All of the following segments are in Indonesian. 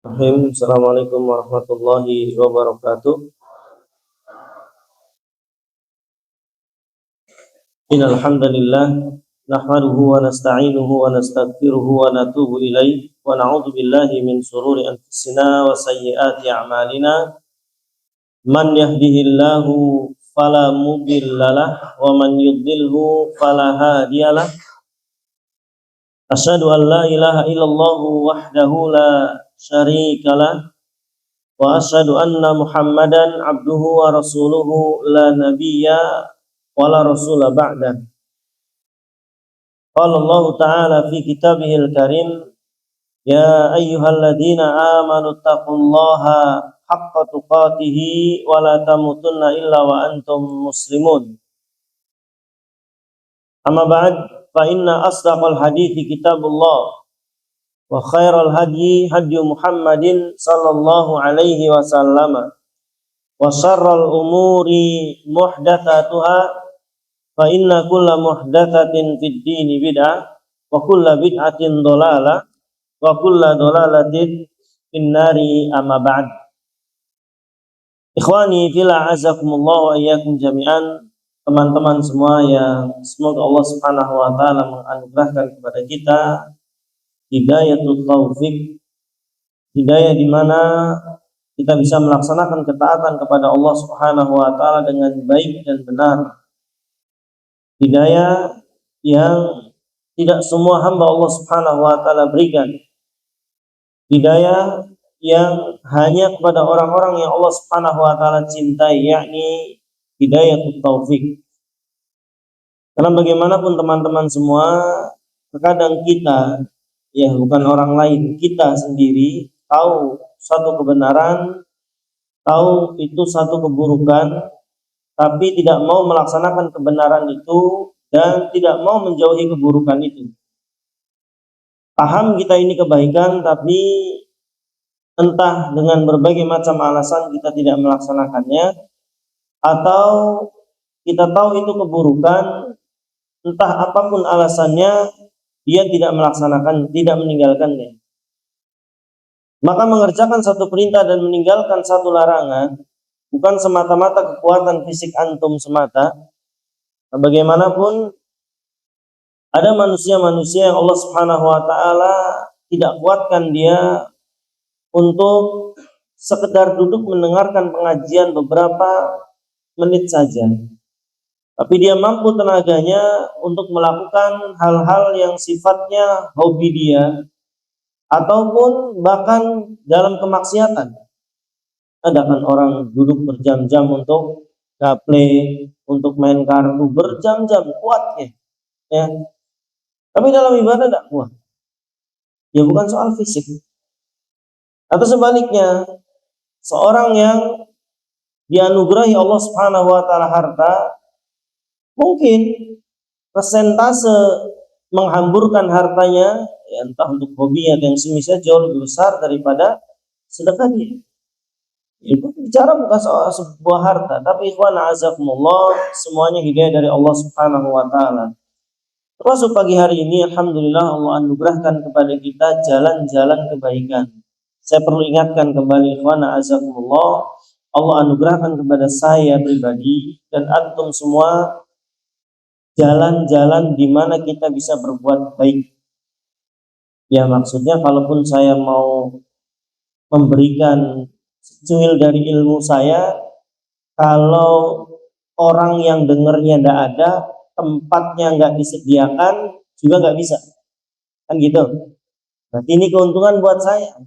Assalamualaikum warahmatullahi wabarakatuh. Innal hamdalillah nahmaduhu wa nasta'inuhu wa nastaghfiruhu wa natubu ilaih wa na'udzu billahi min shururi anfusina wa sayyiati a'malina. Man yahdihillahu fala mudhillalah wa man yudlilhu fala hadiyalah. Asyhadu an la ilaha illallah wahdahu la syarikalah wa asyhadu anna Muhammadan abduhu wa rasuluhu la nabiyya wa la rasula ba'da. Qala Allah ta'ala fi kitabihil karim ya ayyuhalladzina amanu taqullaha haqqa tuqatih wa la tamutunna illa wa antum muslimun. Amma ba'd fa inna asdaqal hadithi kitabullah wa khairal hadyi hadyu Muhammadin sallallahu alaihi wasallam wa syarral umuri muhdatsatuha fa inna kulla muhdatsatin fid dini bid'ah wa kulla bid'atin dhalalah wa kulla dhalalatin finnari amma ba'd. Ikhwani fillah azakumullah wa iyyakum jami'an. Teman-teman semua yang semoga Allah Subhanahu wa taala menganugerahkan kepada kita hidayatul taufik, hidayah di mana kita bisa melaksanakan ketaatan kepada Allah Subhanahu wa taala dengan baik dan benar. Hidayah yang tidak semua hamba Allah Subhanahu wa taala berikan. Hidayah yang hanya kepada orang-orang yang Allah Subhanahu wa taala cintai, yakni hidayatul taufik. Karena bagaimanapun teman-teman semua, terkadang kita, ya bukan orang lain, kita sendiri tahu satu kebenaran, tahu itu satu keburukan, tapi tidak mau melaksanakan kebenaran itu dan tidak mau menjauhi keburukan itu. Paham kita ini kebaikan, tapi entah dengan berbagai macam alasan kita tidak melaksanakannya, atau kita tahu itu keburukan, entah apapun alasannya, dia tidak melaksanakan, tidak meninggalkannya. Maka mengerjakan satu perintah dan meninggalkan satu larangan bukan semata-mata kekuatan fisik antum semata. Bagaimanapun ada manusia-manusia yang Allah Subhanahu wa taala tidak kuatkan dia untuk sekedar duduk mendengarkan pengajian beberapa menit saja. Tapi dia mampu tenaganya untuk melakukan hal-hal yang sifatnya hobi dia ataupun bahkan dalam kemaksiatan. Ada kan orang duduk berjam-jam untuk gaple, untuk main kartu berjam-jam kuatnya, ya. Tapi dalam ibadah tidak kuat. Ya bukan soal fisik. Atau sebaliknya, seorang yang dianugerahi Allah Subhanahu wa taala harta, mungkin persentase menghamburkan hartanya, ya entah untuk hobi atau yang semisal, jauh lebih besar daripada sedekah dia. Itu bicara bukan soal sebuah harta, tapi ikhwan azakumullah, semuanya hidayah dari Allah Subhanahu wa taala. Termasuk pagi hari ini, alhamdulillah Allah anugerahkan kepada kita jalan-jalan kebaikan. Saya perlu ingatkan kembali ikhwan azakumullah, Allah anugerahkan kepada saya pribadi dan antum semua jalan-jalan di mana kita bisa berbuat baik. Ya maksudnya kalaupun saya mau memberikan secuil dari ilmu saya, kalau orang yang dengarnya tidak ada, tempatnya nggak disediakan, juga nggak bisa. Kan gitu. Berarti ini keuntungan buat saya.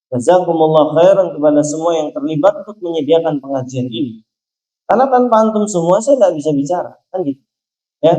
Jazakumullah khairan kepada semua yang terlibat untuk menyediakan pengajian ini. Karena tanpa antum semua saya tidak bisa bicara. Kan gitu. Ya,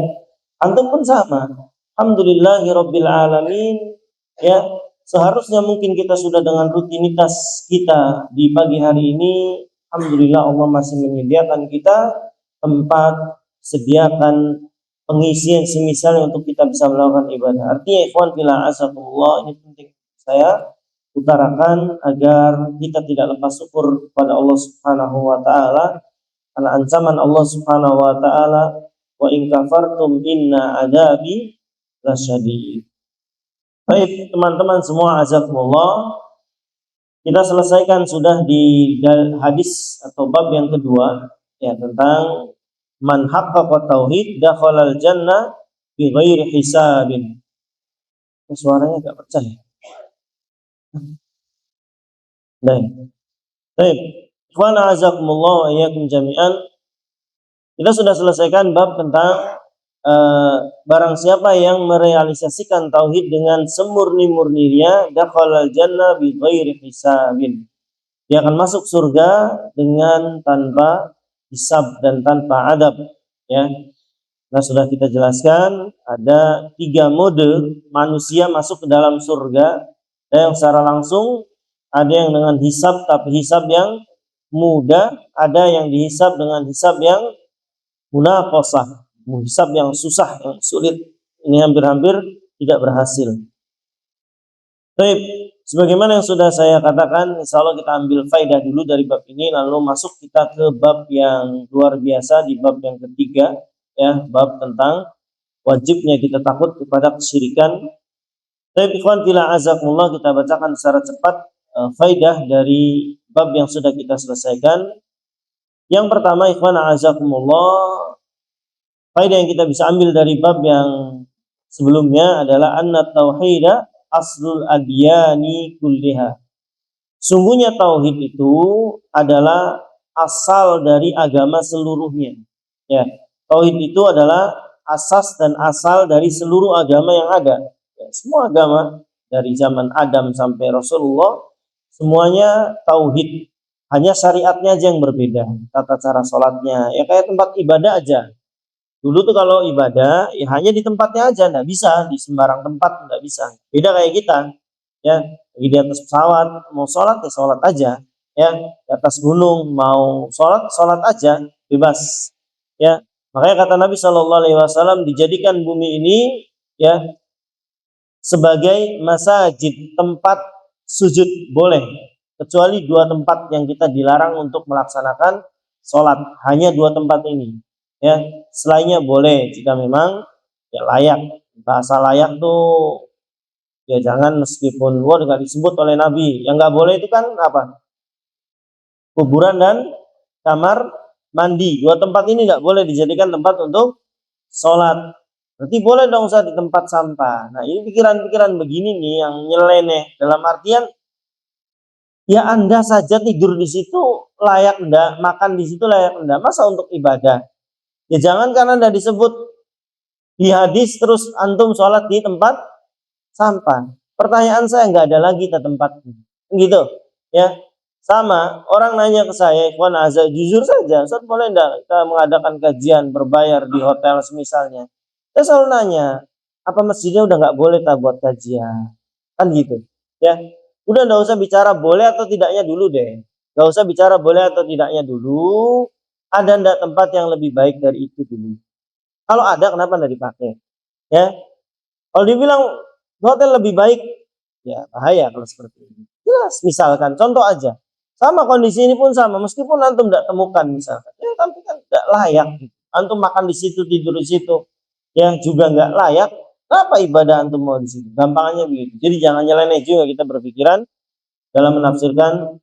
antum pun sama. Alhamdulillahirabbil alamin. Ya, seharusnya mungkin kita sudah dengan rutinitas kita di pagi hari ini, alhamdulillah Allah masih menyediakan kita tempat, sediakan pengisian semisalnya untuk kita bisa melakukan ibadah. Artinya ikhwan fillah azakumullah, ini penting saya utarakan agar kita tidak lepas syukur kepada Allah Subhanahu wa taala, karena ancaman Allah Subhanahu wa taala, wa in kafartum inna adabi lasyadid. Baik teman-teman semua azakumullah, Kita selesaikan sudah di hadis atau bab yang kedua, ya, tentang man haqqaqa tauhid dakhalal jannah bi ghairi hisabin. Suaranya agak pecah ya. Baik. Baik. Ikhwan a'azakumullah wa iyyakum jami'an. Kita sudah selesaikan bab tentang barang siapa yang merealisasikan tauhid dengan semurni-murninya dakhalal jannah bi ghairi hisabin. Dia akan masuk surga dengan tanpa hisab dan tanpa adab, ya. Nah, sudah kita jelaskan ada 3 mode manusia masuk ke dalam surga. Ada yang secara langsung, ada yang dengan hisab tapi hisab yang mudah, ada yang dihisab dengan hisab yang munaqashah, hisab yang susah, yang sulit. Ini hampir-hampir tidak berhasil. Baik, sebagaimana yang sudah saya katakan, insya Allah kita ambil faidah dulu dari bab ini, lalu masuk kita ke bab yang luar biasa di bab yang ketiga, ya, bab tentang wajibnya kita takut kepada kesyirikan. Baik, ikhwan fillah azakumullah, kita bacakan secara cepat faidah dari bab yang sudah kita selesaikan. Yang pertama, ikhwan azakumullah, faidah yang kita bisa ambil dari bab yang sebelumnya adalah anna tauhida aslul adyani kulliha. Sungguhnya tauhid itu adalah asal dari agama seluruhnya. Ya, tauhid itu adalah asas dan asal dari seluruh agama yang ada. Ya, semua agama dari zaman Adam sampai Rasulullah semuanya tauhid. Hanya syariatnya aja yang berbeda, tata cara sholatnya. Ya kayak tempat ibadah aja. Dulu tuh kalau ibadah ya hanya di tempatnya aja, nggak bisa di sembarang tempat, nggak bisa. Beda kayak kita, ya, lagi di atas pesawat mau sholat ya sholat aja, ya, di atas gunung mau sholat aja, bebas, ya. Makanya kata Nabi Shallallahu Alaihi Wasallam, dijadikan bumi ini, ya, sebagai masjid, tempat sujud boleh, kecuali 2 tempat yang kita dilarang untuk melaksanakan sholat, hanya 2 tempat ini. Ya, selainnya boleh jika memang ya layak. Bahasa layak tuh ya jangan meskipun nggak disebut oleh Nabi. Yang nggak boleh itu kan apa? Kuburan dan kamar mandi. 2 tempat ini nggak boleh dijadikan tempat untuk sholat. Berarti boleh dong Ustaz di tempat sampah. Nah, ini pikiran-pikiran begini nih yang nyeleneh. Dalam artian ya Anda saja tidur di situ layak enggak, makan di situ layak enggak, masa untuk ibadah? Ya jangan karena Anda disebut di hadis terus antum sholat di tempat sampah. Pertanyaan saya nggak ada lagi ke tempatnya. Gitu, ya. Sama, orang nanya ke saya, ikhwan azza, jujur saja, Ustaz boleh enggak kita mengadakan kajian berbayar di hotel misalnya? Saya selalu nanya, apa masjidnya udah nggak boleh tak buat kajian? Kan gitu, ya. Udah nggak usah bicara boleh atau tidaknya dulu deh. Nggak usah bicara boleh atau tidaknya dulu. Ada ndak tempat yang lebih baik dari itu dulu? Kalau ada, kenapa ndak dipakai? Ya, kalau dibilang hotel lebih baik, ya bahaya kalau seperti ini. Jelas, misalkan contoh aja, sama kondisi ini pun sama, meskipun antum ndak temukan misalkan, ya tapi kan ndak layak. Antum makan di situ, tidur di situ, ya juga nggak layak. Apa ibadah antum mau di situ? Gampangannya begitu. Jadi jangan nyeleneh juga kita berpikiran dalam menafsirkan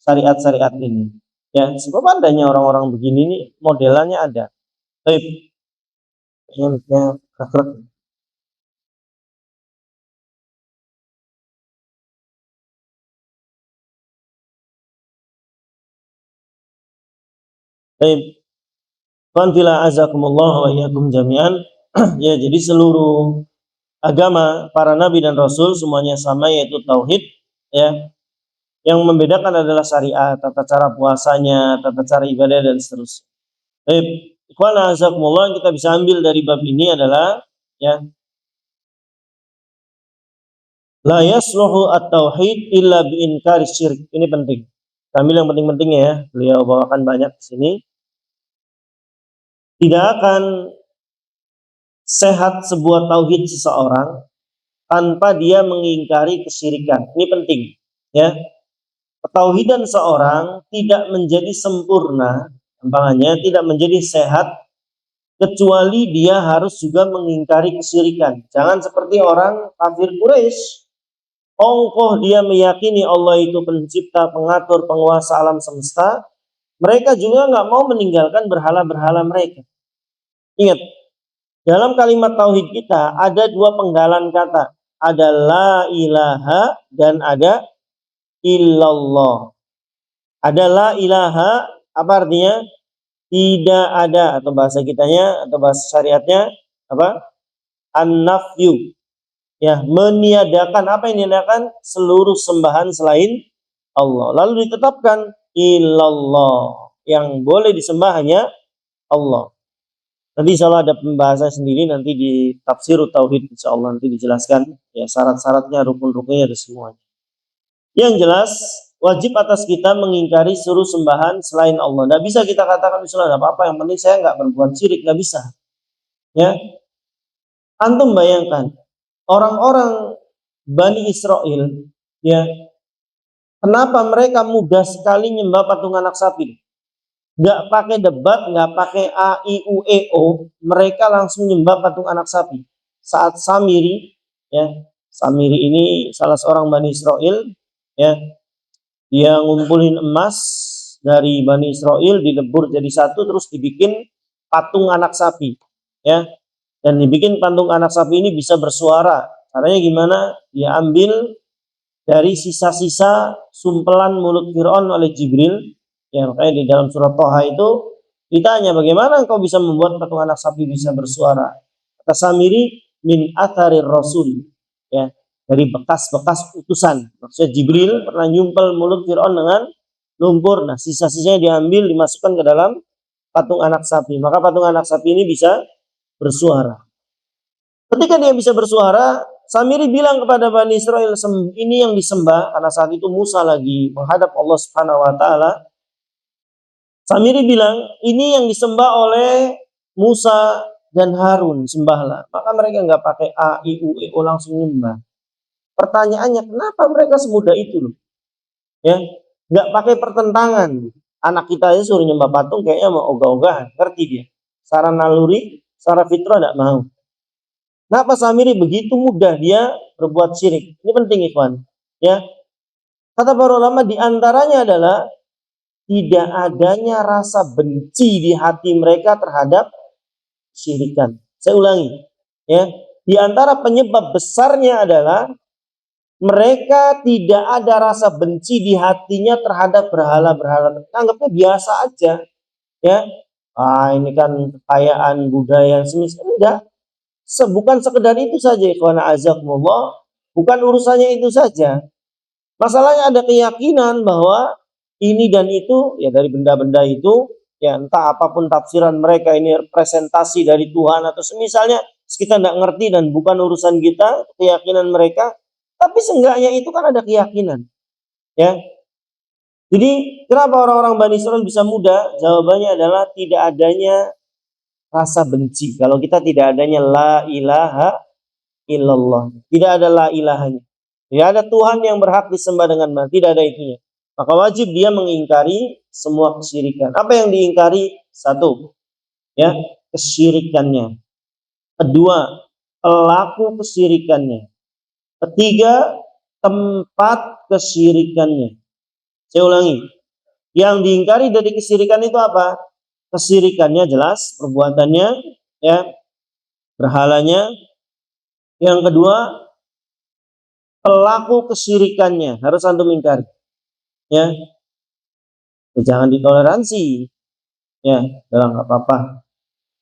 syariat-syariat ini. Ya, sebab adanya orang-orang begini nih modelannya ada. Baik. Ya, baik. Qanfila azakumullah wa iyyakum jami'an. Ya, jadi seluruh agama para nabi dan rasul semuanya sama, yaitu tauhid, ya. Yang membedakan adalah syariat, tata cara puasanya, tata cara ibadah dan seterusnya. Baik. Ikhwan azakumullah, yang kita bisa ambil dari bab ini adalah, ya, la yasluhu at-tauhid illa bi inkari syirik. Ini penting. Ambil yang penting-pentingnya ya. Beliau bawakan banyak di sini. Tidak akan sehat sebuah tauhid seseorang tanpa dia mengingkari kesyirikan. Ini penting, ya. Ketauhidan seorang tidak menjadi sempurna, gampangannya tidak menjadi sehat kecuali dia harus juga mengingkari kesyirikan. Jangan seperti orang kafir Quraisy. ongkoh dia meyakini Allah itu pencipta, pengatur, penguasa alam semesta, mereka juga nggak mau meninggalkan berhala-berhala mereka. Ingat, dalam kalimat tauhid kita ada dua penggalan kata. Ada la ilaha dan ada illallah. Ada la ilaha, apa artinya? Tidak ada, atau bahasa kitanya, atau bahasa syariatnya, apa? An-nafyu. Ya, meniadakan. Apa yang meniadakan? Seluruh sembahan selain Allah. Lalu ditetapkan illallah. Yang boleh disembah hanya Allah. Nanti insya Allah ada pembahasan sendiri nanti di tafsir tauhid, insya Allah nanti dijelaskan ya syarat-syaratnya, rukun-rukunnya ada semuanya. Yang jelas wajib atas kita mengingkari seluruh sembahan selain Allah. Tidak bisa kita katakan misalnya tidak apa-apa, yang penting saya nggak berbuat syirik, nggak bisa. Ya, antum bayangkan orang-orang Bani Israel, ya, kenapa mereka mudah sekali nyembah patung anak sapi? Nggak pakai debat, nggak pakai A, I, U, E, O, mereka langsung nyembah patung anak sapi. Saat Samiri, ya, Samiri ini salah seorang Bani Israel, ya, dia ngumpulin emas dari Bani Israel, dilebur jadi satu, terus dibikin patung anak sapi, ya, dan dibikin patung anak sapi ini bisa bersuara. Caranya gimana? Dia ambil dari sisa-sisa sumpelan mulut Fir'aun oleh Jibril. Ya, makanya di dalam surat Toha itu ditanya bagaimana engkau bisa membuat patung anak sapi bisa bersuara. Kata Samiri, min atharir rasul, ya, dari bekas-bekas utusan. Maksudnya Jibril pernah nyumpel mulut Fir'aun dengan lumpur. Nah, sisa-sisanya diambil, dimasukkan ke dalam patung anak sapi. Maka patung anak sapi ini bisa bersuara. Ketika dia bisa bersuara, Samiri bilang kepada Bani Israel, ini yang disembah, karena saat itu Musa lagi menghadap Allah Subhanahu wa taala. Samiri bilang, ini yang disembah oleh Musa dan Harun, sembahlah. Maka mereka nggak pakai A, I, U, E, O, langsung nyembah. Pertanyaannya, kenapa mereka semudah itu loh? Ya, nggak pakai pertentangan. Anak kita aja suruh nyembah patung, kayaknya mau ogah-ogahan, ngerti dia. Secara naluri, secara fitrah nggak mau. Kenapa Samiri begitu mudah dia berbuat syirik? Ini penting, ikhwan. Ya, kata para ulama diantaranya adalah tidak adanya rasa benci di hati mereka terhadap syirikan. Saya ulangi, ya. Di antara penyebab besarnya adalah mereka tidak ada rasa benci di hatinya terhadap berhala-berhala. Anggapnya biasa aja, ya. Ini kan kekayaan budaya yang semisal. Enggak. Bukan sekedar itu saja, ikhwan azakumullah. Bukan urusannya itu saja. Masalahnya ada keyakinan bahwa ini dan itu, ya dari benda-benda itu, ya entah apapun tafsiran mereka ini representasi dari Tuhan atau semisalnya, kita tidak ngerti dan bukan urusan kita, keyakinan mereka, tapi seenggaknya itu kan ada keyakinan. Ya. Jadi kenapa orang-orang Bani Israel bisa mudah? Jawabannya adalah tidak adanya rasa benci. Kalau kita tidak adanya la ilaha illallah, tidak ada la ilahanya. Tidak ada Tuhan yang berhak disembah dengan benar, tidak ada itunya. Maka wajib dia mengingkari semua kesyirikan. Apa yang diingkari? Satu, ya, kesyirikannya. Kedua, pelaku kesyirikannya. Ketiga, tempat kesyirikannya. Saya ulangi. Yang diingkari dari kesyirikan itu apa? Kesyirikannya jelas, perbuatannya, ya, berhalanya. Yang kedua, pelaku kesyirikannya harus antum ingkari. Ya, jangan ditoleransi. Ya, dalam nggak apa-apa.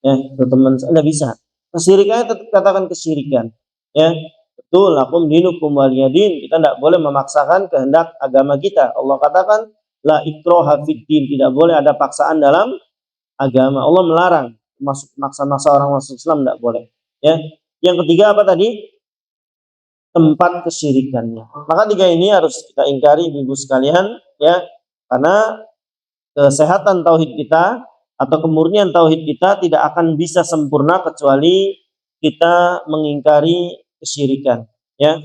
Ya, itu teman saya nggak bisa. Kesyirikannya tetap katakan kesyirikan. Ya, betul. Lakum dinukum waliyadin. Kita tidak boleh memaksakan kehendak agama kita. Allah katakan la ikraha fiddin. Tidak boleh ada paksaan dalam agama. Allah melarang maksa-maksa orang masuk Islam, tidak boleh. Ya, yang ketiga apa tadi? Tempat kesyirikannya. Maka tiga ini harus kita ingkari, ibu sekalian, ya, karena kesehatan tauhid kita atau kemurnian tauhid kita tidak akan bisa sempurna kecuali kita mengingkari kesyirikan. Ya.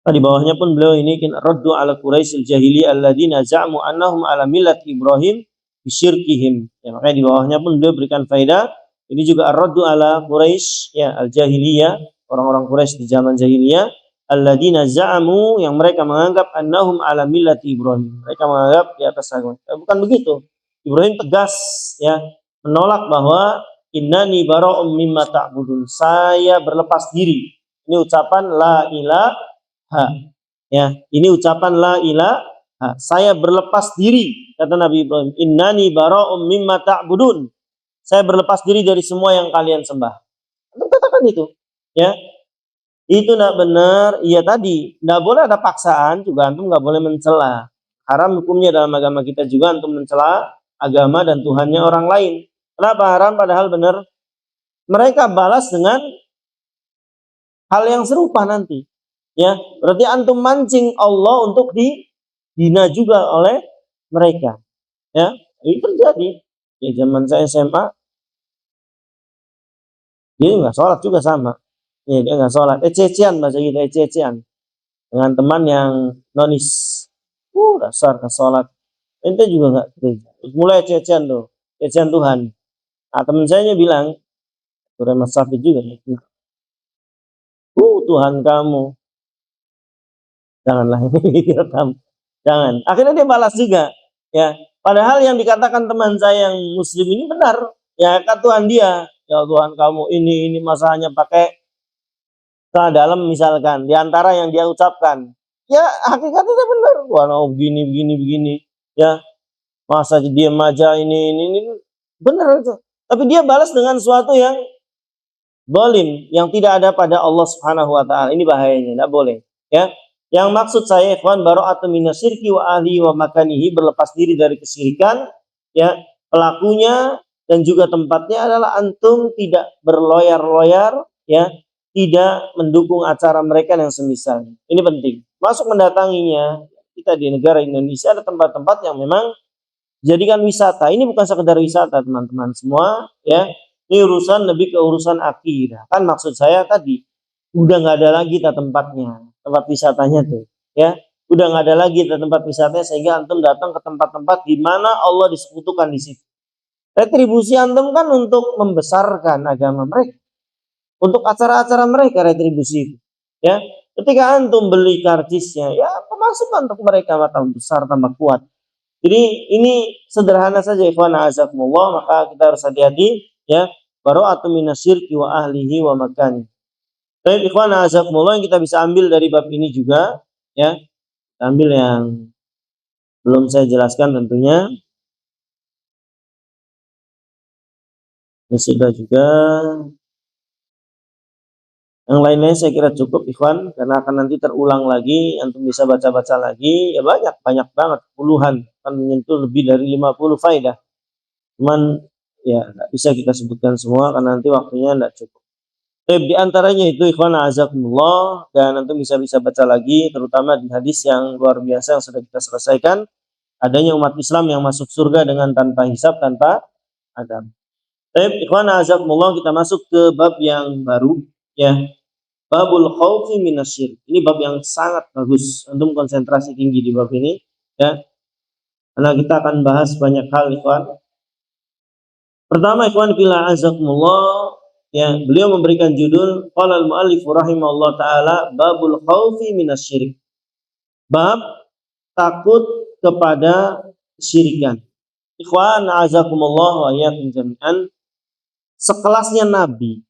Nah, di bawahnya pun beliau ini raddu ala Quraisyil jahili alladzina za'mu annahum ala millat Ibrahim bisyirkihim. Ya, makanya di bawahnya pun beliau berikan faedah. Ini juga ar-raddu ala Quraisy, ya, al-jahiliyah, orang-orang Quraisy di zaman jahiliyah, alladzina za'amu, yang mereka menganggap annahum ala millati Ibrahim. Mereka menganggap di atas agama. Bukan begitu. Ibrahim tegas ya, menolak bahwa innani bara'um mimma ta'budun. Saya berlepas diri. Ini ucapan la ilaha. Ya, ini ucapan la ilaha. Saya berlepas diri, kata Nabi Ibrahim. Innani bara'um mimma ta'budun. Saya berlepas diri dari semua yang kalian sembah. Antum katakan itu, ya. Itu tidak benar. Iya tadi, tidak boleh ada paksaan, juga antum nggak boleh mencela. Haram hukumnya dalam agama kita juga antum mencela agama dan Tuhannya orang lain. Kenapa haram padahal benar? Mereka balas dengan hal yang serupa nanti. Ya, berarti antum mancing Allah untuk dihina juga oleh mereka. Ya, itu terjadi. Ya, zaman saya SMA, dia nggak sholat juga sama. Ya, dia nggak sholat. Ece-ecean bahasa kita, ece-ecean. Dengan teman yang nonis. Dasar ke sholat. Ente juga nggak gereja. Mulai ece-ecean tuh. Ece-ecean Tuhan. Nah, teman saya bilang, Surah Mas Safid juga. Tuhan kamu. Janganlah ini kamu. Jangan. Akhirnya dia balas juga. Ya. Padahal yang dikatakan teman saya yang muslim ini benar. Ya, kan Tuhan dia. Ya Tuhan kamu ini masalahnya pakai salah dalam misalkan. Di antara yang dia ucapkan. Ya hakikatnya benar. Wah, no, begini. Ya. Masa dia aja ini. Benar itu. Tapi dia balas dengan sesuatu yang zalim, yang tidak ada pada Allah Subhanahu wa taala. Ini bahayanya, tidak boleh. Ya. Yang maksud saya ikhwan bara'atun minasyirki wa ahli wa makanihi, berlepas diri dari kesyirikan, ya, pelakunya dan juga tempatnya adalah antum tidak berloyar-loyar, ya, tidak mendukung acara mereka yang semisal. Ini penting. Masuk mendatanginya, kita di negara Indonesia ada tempat-tempat yang memang jadikan wisata. Ini bukan sekedar wisata teman-teman semua, ya. Ini urusan lebih ke urusan akidah. Kan maksud saya tadi udah nggak ada lagi tempatnya, tempat wisatanya tuh, ya. Udah nggak ada lagi tempat wisatanya sehingga antum datang ke tempat-tempat di mana Allah disekutukan di situ. Retribusi antum kan untuk membesarkan agama mereka, untuk acara-acara mereka retribusi itu, ya. Ketika antum beli karcisnya, ya pemasukan untuk mereka tambah besar, tambah kuat. Jadi ini sederhana saja ikhwan azakumullah, maka kita harus hati-hati, ya. Bara'atun minasyirki wa ahlihi wa makani. Baik ikhwan azakumullah, yang kita bisa ambil dari bab ini juga, ya. Ambil yang belum saya jelaskan tentunya. Ini sudah juga. Yang lainnya saya kira cukup ikhwan, karena akan nanti terulang lagi, antum bisa baca-baca lagi, ya banyak banget, puluhan, akan menyentuh lebih dari 50 faedah. Cuman ya nggak bisa kita sebutkan semua karena nanti waktunya nggak cukup. Di antaranya itu ikhwan azakumullah, dan antum bisa baca lagi, terutama di hadis yang luar biasa yang sudah kita selesaikan, adanya umat Islam yang masuk surga dengan tanpa hisab, tanpa adab. Ikhwan azakumullah, kita masuk ke bab yang baru, ya. Babul khaufi minasyirik. Ini bab yang sangat bagus. Antum konsentrasi tinggi di bab ini, ya. Karena kita akan bahas banyak hal ikhwan. Pertama ikhwan fillah azakumullah, ya, beliau memberikan judul qala al-muallif rahimahullah taala babul khaufi minasyirik. Bab takut kepada kesyirikan. Ikhwan azakumullah wa iyyakum jami'an. Sekelasnya Nabi.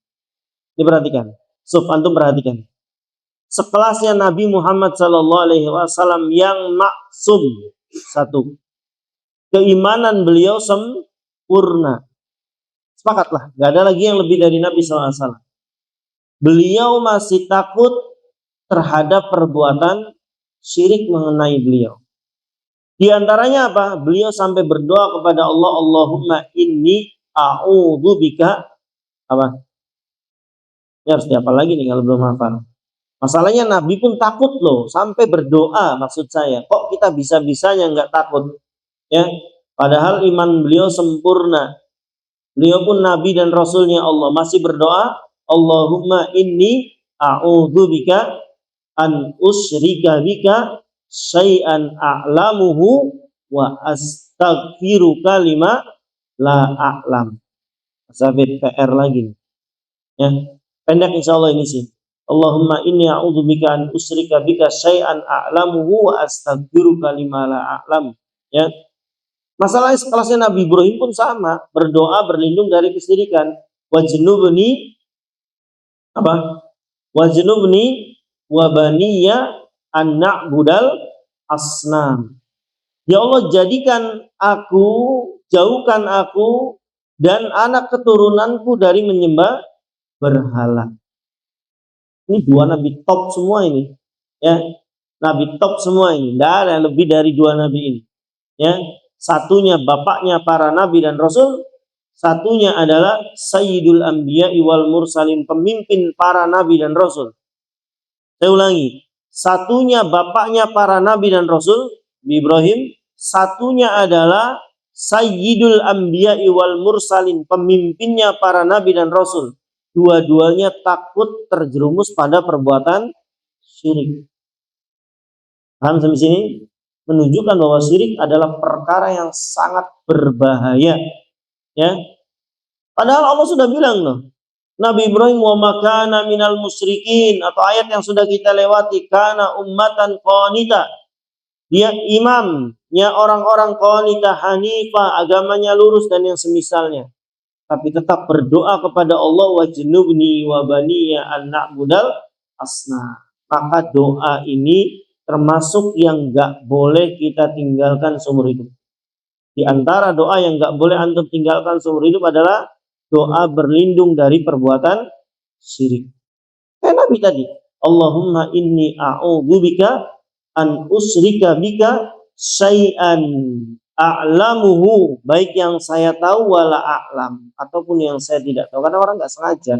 Diperhatikan. Antum perhatikan. Sekelasnya Nabi Muhammad sallallahu alaihi wasallam yang maksum. Satu. Keimanan beliau sempurna. Sepakatlah, gak ada lagi yang lebih dari Nabi sallallahu alaihi wasallam. Beliau masih takut terhadap perbuatan syirik mengenai beliau. Di antaranya apa? Beliau sampai berdoa kepada Allah, Allahumma inni a'udzubika apa? Ya harus dihafal lagi nih kalau belum hafal. Masalahnya Nabi pun takut loh, sampai berdoa, maksud saya. Kok kita bisa-bisanya nggak takut? Ya, padahal iman beliau sempurna. Beliau pun Nabi dan Rasulnya Allah, masih berdoa, Allahumma inni a'udzubika an usyrika bika syai'an a'lamuhu wa astaghfiruka lima la a'lam. Sampai PR lagi. Ya. Pendek insya Allah ini sih. Allahumma inni a'udzubika an usyrika bika syai'an a'lamuhu wa astaghfiruka lima la a'lam. Ya. Masalahnya sekelasnya Nabi Ibrahim pun sama, berdoa berlindung dari kesyirikan. Wajnubni apa? Wajnubni wa baniya an na'budal asnam. Ya Allah, jadikan aku, jauhkan aku dan anak keturunanku dari menyembah berhala. Ini dua nabi top semua ini. Ya, nabi top semua ini. Tidak ada lebih dari dua nabi ini. Ya, satunya bapaknya para nabi dan rasul, satunya adalah Sayyidul Anbiya wal Mursalin, pemimpin para nabi dan rasul. Saya ulangi, satunya bapaknya para nabi dan rasul, Ibrahim, satunya adalah Sayyidul Anbiya wal Mursalin, pemimpinnya para nabi dan rasul. Dua-duanya takut terjerumus pada perbuatan syirik. Paham sampai sini? Menunjukkan bahwa syirik adalah perkara yang sangat berbahaya. Ya. Padahal Allah sudah bilang loh, Nabi Ibrahim wa makana minal musyrikin, atau ayat yang sudah kita lewati, kana ummatan qanita. Dia imamnya orang-orang qanita hanifah, agamanya lurus dan yang semisalnya. Tapi tetap berdoa kepada Allah, wajnubni wa baniya an na'budal asnam. Maka doa ini termasuk yang gak boleh kita tinggalkan seumur hidup. Di antara doa yang gak boleh antum tinggalkan seumur hidup adalah doa berlindung dari perbuatan syirik. Kayak Nabi tadi, Allahumma inni a'udzubika an usyrika bika syai'an a'lamuhu, baik yang saya tahu wala a'lam, ataupun yang saya tidak tahu. Karena orang nggak sengaja,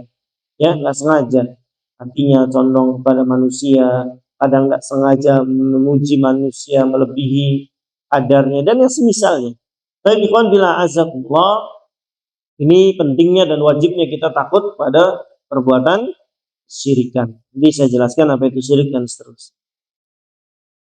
ya nggak sengaja. Artinya condong kepada manusia, kadang nggak sengaja memuji manusia melebihi kadarnya dan yang semisalnya. Tapi ikhwan bila azakullah, ini pentingnya dan wajibnya kita takut pada perbuatan syirikan. Jadi saya jelaskan apa itu syirik dan seterusnya.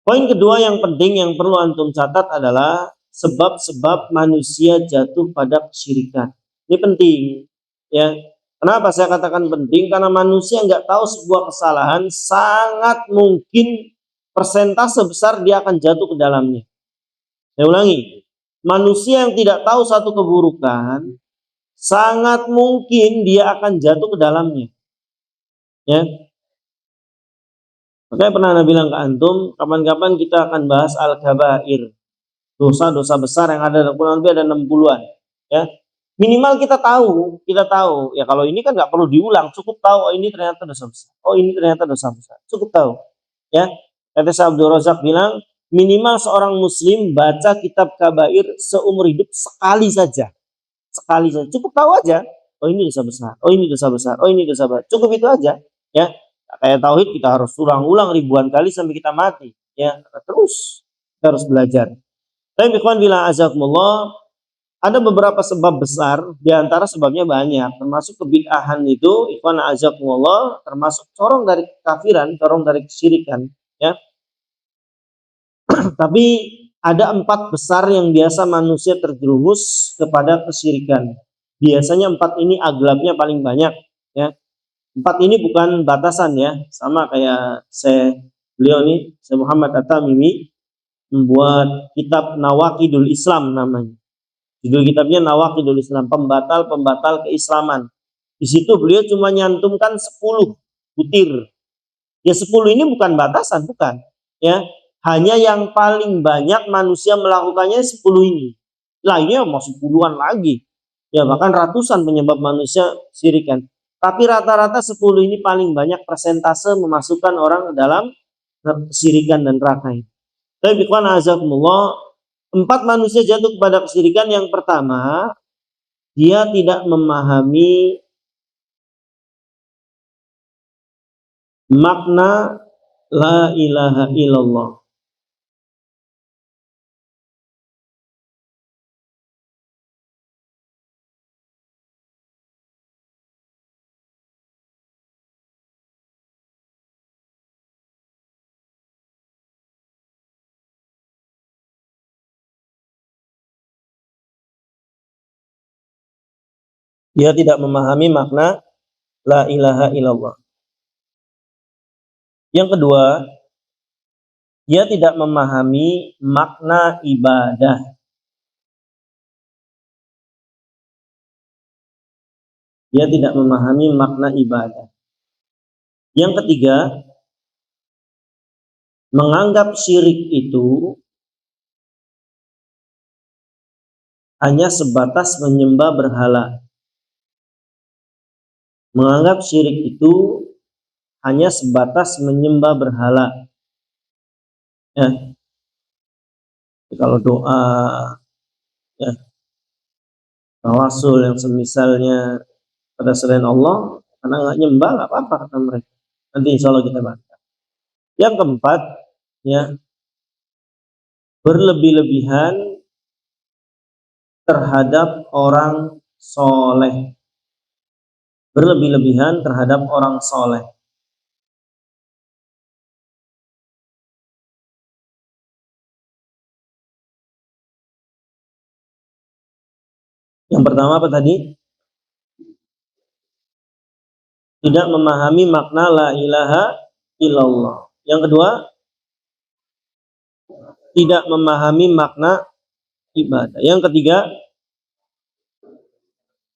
Poin kedua yang penting yang perlu antum catat adalah sebab-sebab manusia jatuh pada kesyirikan. Ini penting, ya. Kenapa saya katakan penting? Karena manusia nggak tahu sebuah kesalahan, sangat mungkin persentase besar dia akan jatuh ke dalamnya. Saya ulangi, manusia yang tidak tahu satu keburukan, sangat mungkin dia akan jatuh ke dalamnya. Ya. Makanya pernah Nabi bilang ke antum, kapan-kapan kita akan bahas al-kabair. Dosa-dosa besar yang ada dalam Quran ada 60-an, ya. Minimal kita tahu, ya kalau ini kan nggak perlu diulang, cukup tahu oh ini ternyata dosa besar. Oh ini ternyata dosa besar. Cukup tahu, ya. Kata Syekh Abdul Razak bilang, minimal seorang muslim baca kitab kabair seumur hidup sekali saja. Sekali saja. Cukup tahu aja. Oh ini dosa besar. Oh ini dosa besar. Oh ini dosa besar. Cukup itu aja, ya. Kayak tauhid kita harus ulang-ulang ribuan kali sampai kita mati, ya. Terus kita harus belajar. Tapi ikhwan bila azakumullah, ada beberapa sebab besar, di antara sebabnya banyak, termasuk kebid'ahan itu, ikhwan azakumullah, termasuk corong dari kekafiran, corong dari kesyirikan, ya. Tapi ada 4 besar yang biasa manusia terjerumus kepada kesyirikan. Biasanya 4 ini aglabnya paling banyak, ya. 4 ini bukan batasan, ya, sama kayak beliau nih, Syekh Muhammad At-Tamimi membuat kitab Nawaqidul Islam namanya. Judul kitabnya Nawaqidul Islam, pembatal-pembatal keislaman. Di situ beliau cuma nyantumkan 10 butir. Ya 10 ini bukan batasan, bukan. Ya, hanya yang paling banyak manusia melakukannya 10 ini. Lainnya masih puluhan lagi. Ya bahkan ratusan penyebab manusia syirikan. Tapi rata-rata 10 ini paling banyak persentase memasukkan orang ke dalam kesyirikan dan neraka ini. Tapi ikhwan azakumullah, 4 manusia jatuh kepada kesyirikan. Yang pertama, dia tidak memahami makna la ilaha illallah. Dia tidak memahami makna la ilaha illallah. Yang kedua, dia tidak memahami makna ibadah. Dia tidak memahami makna ibadah. Yang ketiga, menganggap syirik itu hanya sebatas menyembah berhala. Menganggap syirik itu hanya sebatas menyembah berhala. Ya. Kalau doa, ya, tawasul yang semisalnya pada selain Allah, karena nggak nyembah nggak apa-apa kata mereka. Nanti insya Allah kita bahas. Yang keempat, ya, berlebih-lebihan terhadap orang soleh. Berlebih-lebihan terhadap orang soleh. Yang pertama apa tadi? Tidak memahami makna la ilaha illallah. Yang kedua, tidak memahami makna ibadah. Yang ketiga,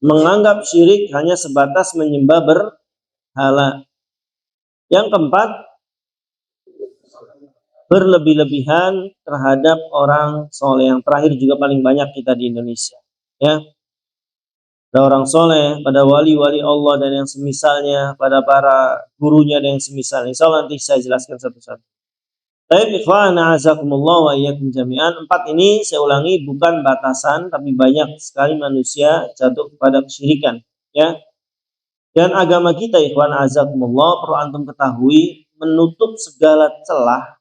menganggap syirik hanya sebatas menyembah berhala. Yang keempat, berlebih-lebihan terhadap orang soleh. Yang terakhir juga paling banyak kita di Indonesia. Ya, ada orang soleh, pada wali-wali Allah dan yang semisalnya, pada para gurunya dan yang semisalnya. Insya Allah nanti saya jelaskan satu-satu. Baik, ikhwan, a'azakumullah wa iyyakum jami'an. 4 ini saya ulangi bukan batasan, tapi banyak sekali manusia jatuh kepada kesyirikan. Ya. Dan agama kita, ikhwan, a'azakumullah, perlu antum ketahui, menutup segala celah.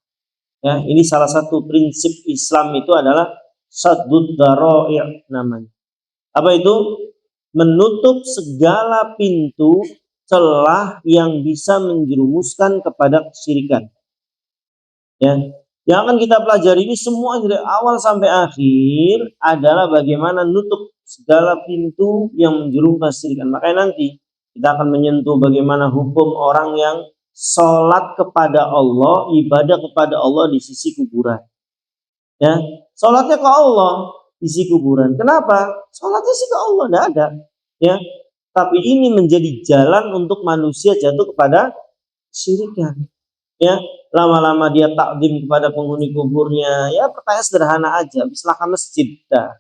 Ya, ini salah satu prinsip Islam itu adalah saddud dzara'i' namanya. Apa itu? Menutup segala pintu celah yang bisa menjerumuskan kepada kesyirikan. Ya, yang akan kita pelajari ini semua dari awal sampai akhir adalah bagaimana nutup segala pintu yang menjerumuskan kesyirikan. Makanya nanti kita akan menyentuh bagaimana hukum orang yang sholat kepada Allah, ibadah kepada Allah di sisi kuburan. Ya, sholatnya ke Allah di sisi kuburan. Kenapa? Sholatnya sih ke Allah, tidak ada. Ya, tapi ini menjadi jalan untuk manusia jatuh kepada kesyirikan. Ya, lama-lama dia takdim kepada penghuni kuburnya. Ya, pertanyaan sederhana aja, bismillah ke masjid dah.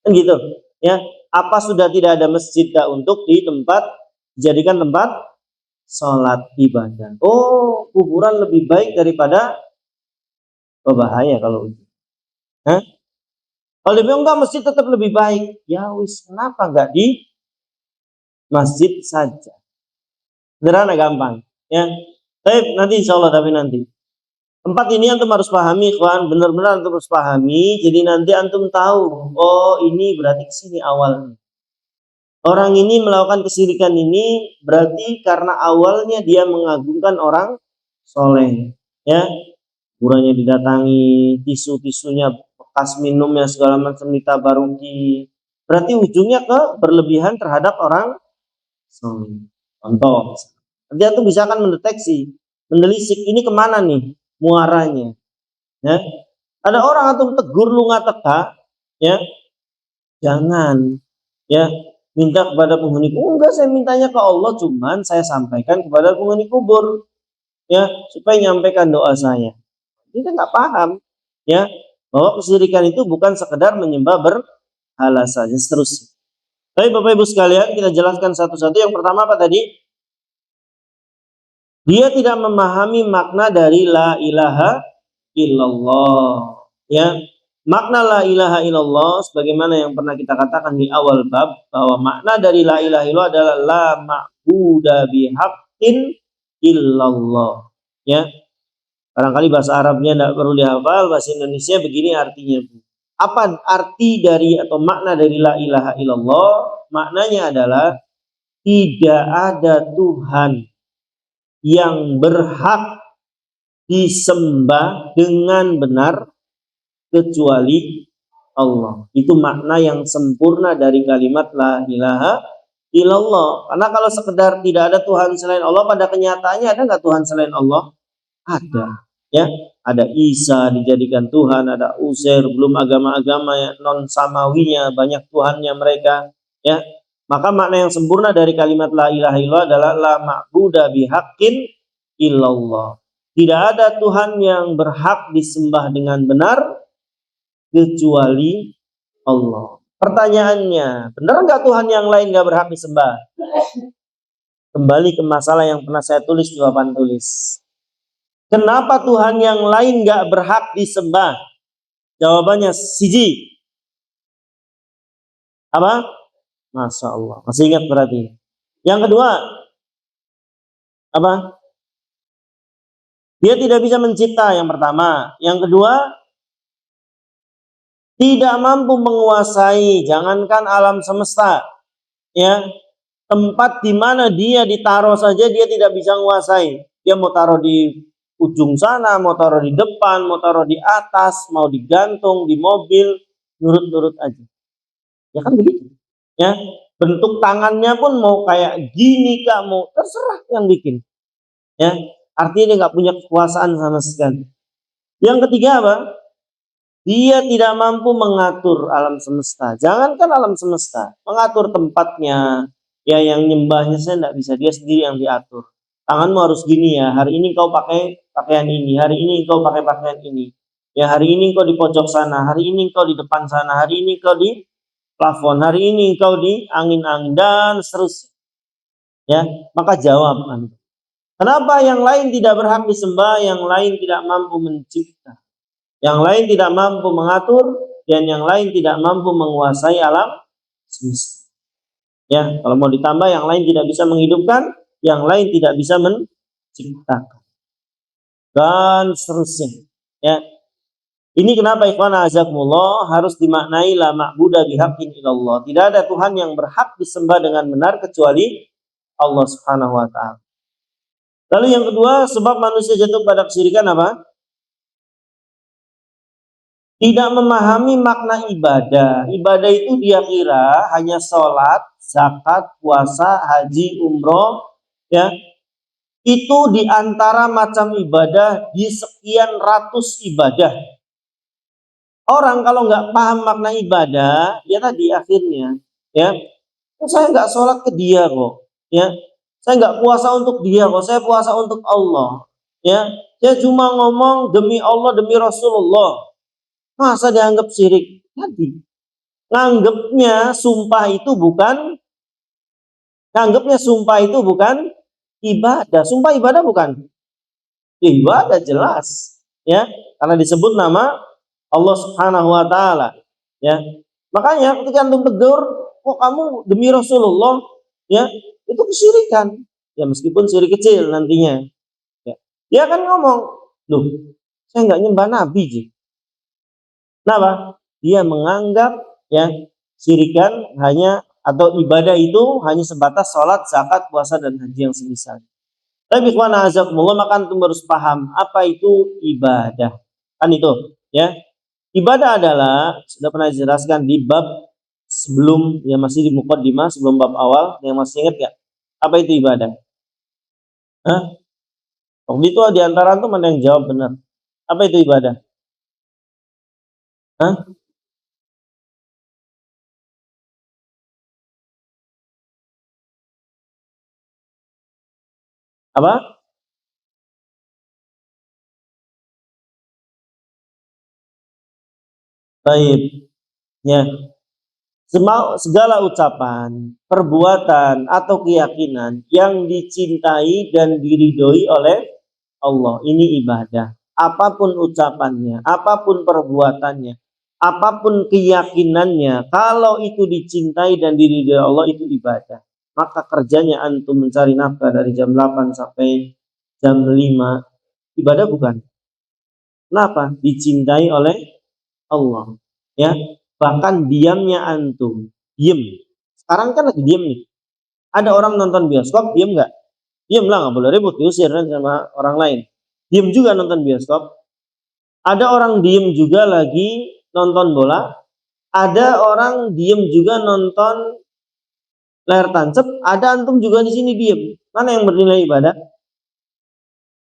Kan gitu. Ya, apa sudah tidak ada masjid dah untuk dijadikan tempat sholat ibadah? Oh, kuburan lebih baik daripada berbahaya kalau itu. Hah? Kalau dia bilang enggak, masjid tetap lebih baik. Ya wis, kenapa enggak di masjid saja? Sederhana, gampang. Ya. Tapi nanti insya Allah, nanti 4 ini antum harus pahami, ikhwan, benar-benar antum harus pahami. Jadi nanti antum tahu, oh ini berarti kesini awalnya. Orang ini melakukan kesyirikan ini berarti karena awalnya dia mengagungkan orang soleh. Ya, kuburannya didatangi, tisu-tisunya bekas minumnya segala macam ditabaruki. Berarti ujungnya ke berlebihan terhadap orang soleh. Contoh. Nanti antum bisa akan mendeteksi, menelisik ini kemana nih muaranya. Ya, ada orang antum tegur lu nggak teka, ya, jangan, ya, minta kepada penghuni kubur. Enggak, saya mintanya ke Allah, cuman saya sampaikan kepada penghuni kubur, ya, supaya nyampaikan doa saya. Kita nggak paham, ya, bahwa kesyirikan itu bukan sekedar menyembah berhala saja, seterusnya. Tapi Bapak Ibu sekalian, kita jelaskan satu-satu. Yang pertama apa tadi? Dia tidak memahami makna dari la ilaha illallah. Ya, makna la ilaha illallah sebagaimana yang pernah kita katakan di awal bab, bahwa makna dari la ilaha illallah adalah la ma'buda bihaqqin illallah. Ya, barangkali bahasa Arabnya tidak perlu dihafal, bahasa Indonesia begini artinya. Apa arti dari atau makna dari la ilaha illallah? Maknanya adalah tidak ada Tuhan yang berhak disembah dengan benar kecuali Allah. Itu makna yang sempurna dari kalimat la ilaha illallah. Karena kalau sekedar tidak ada Tuhan selain Allah, pada kenyataannya ada nggak Tuhan selain Allah? Ada. Ya, ada Isa dijadikan Tuhan, ada Uzair, belum agama-agama yang non samawinya, banyak Tuhannya mereka. Ya, maka makna yang sempurna dari kalimat la ilaha illallah adalah la ma'buda bihaqqin illallah. Tidak ada Tuhan yang berhak disembah dengan benar kecuali Allah. Pertanyaannya, benar nggak Tuhan yang lain nggak berhak disembah? Kembali ke masalah yang pernah saya tulis di papan tulis. Kenapa Tuhan yang lain nggak berhak disembah? Jawabannya siji. Apa? Masya Allah. Masih ingat berarti. Yang kedua, apa? Dia tidak bisa mencipta, yang pertama. Yang kedua, tidak mampu menguasai, jangankan alam semesta. Ya, tempat di mana dia ditaruh saja dia tidak bisa menguasai. Dia mau taruh di ujung sana, mau taruh di depan, mau taruh di atas, mau digantung di mobil, nurut-nurut aja. Ya kan begitu. Ya, bentuk tangannya pun mau kayak gini kak, mau terserah yang bikin. Ya, artinya dia nggak punya kekuasaan sama sekali. Yang ketiga apa? Dia tidak mampu mengatur alam semesta. Jangankan alam semesta, mengatur tempatnya. Ya, yang nyembahnya saya nggak bisa, dia sendiri yang diatur. Tanganmu harus gini ya, hari ini kau pakai pakaian ini, hari ini kau pakai pakaian ini. Ya, hari ini kau di pojok sana, hari ini kau di depan sana, hari ini kau di plafon, hari ini kau di angin-angin, dan seterusnya. Ya, maka jawab Anda. Kenapa yang lain tidak berhak disembah, yang lain tidak mampu mencipta, yang lain tidak mampu mengatur, dan yang lain tidak mampu menguasai alam semesta. Ya, kalau mau ditambah, yang lain tidak bisa menghidupkan, yang lain tidak bisa menciptakan, dan seterusnya. Ya, ini kenapa ikhwan azakumullah harus dimaknai la ma'buda bihaqqin illallah. Tidak ada Tuhan yang berhak disembah dengan benar kecuali Allah Subhanahu wa taala. Lalu yang kedua, sebab manusia jatuh pada kesyirikan apa? Tidak memahami makna ibadah. Ibadah itu dia kira hanya sholat, zakat, puasa, haji, umroh, ya. Itu diantara macam ibadah di sekian ratus ibadah. Orang kalau nggak paham makna ibadah, ya tadi akhirnya, ya, saya nggak sholat ke dia kok, ya, saya nggak puasa untuk dia kok, saya puasa untuk Allah, ya, saya cuma ngomong demi Allah, demi Rasulullah, masa dianggap syirik? Tadi, nganggapnya sumpah itu bukan ibadah, sumpah ibadah bukan? Ibadah jelas, ya, karena disebut nama Allah Subhanahu wa taala, ya. Makanya ketika antum tegur, kok kamu demi Rasulullah, ya, itu kesyirikan. Ya meskipun syirik kecil nantinya. Ya. Dia akan ngomong, "Loh, saya nggak nyembah nabi, Ji." Kenapa? Dia menganggap ya syirikan hanya atau ibadah itu hanya sebatas sholat, zakat, puasa dan haji yang semisal. Tapi ikhwan azakumullah, maka antum harus paham apa itu ibadah. Kan itu, ya. Ibadah adalah, sudah pernah dijelaskan di bab sebelum, ya masih di muqaddimah sebelum bab awal, yang masih ingat gak? Apa itu ibadah? Hah? Waktu itu di antara antum mana yang jawab benar? Apa itu ibadah? Hah? Apa? Baik. Ya. Segala ucapan, perbuatan, atau keyakinan yang dicintai dan diridhoi oleh Allah, ini ibadah. Apapun ucapannya, apapun perbuatannya, apapun keyakinannya, kalau itu dicintai dan diridhoi Allah, itu ibadah. Maka kerjanya antum mencari nafkah dari jam 8 sampai jam 5, ibadah bukan? Kenapa? Dicintai oleh Allah. Ya, bahkan diamnya antum, diem. Sekarang kan lagi diem nih. Ada orang nonton bioskop, diem nggak? Diem lah, nggak boleh ribut, diusir kan sama orang lain. Diem juga nonton bioskop. Ada orang diem juga lagi nonton bola. Ada orang diem juga nonton layar tancap. Ada antum juga di sini diem. Mana yang bernilai ibadah?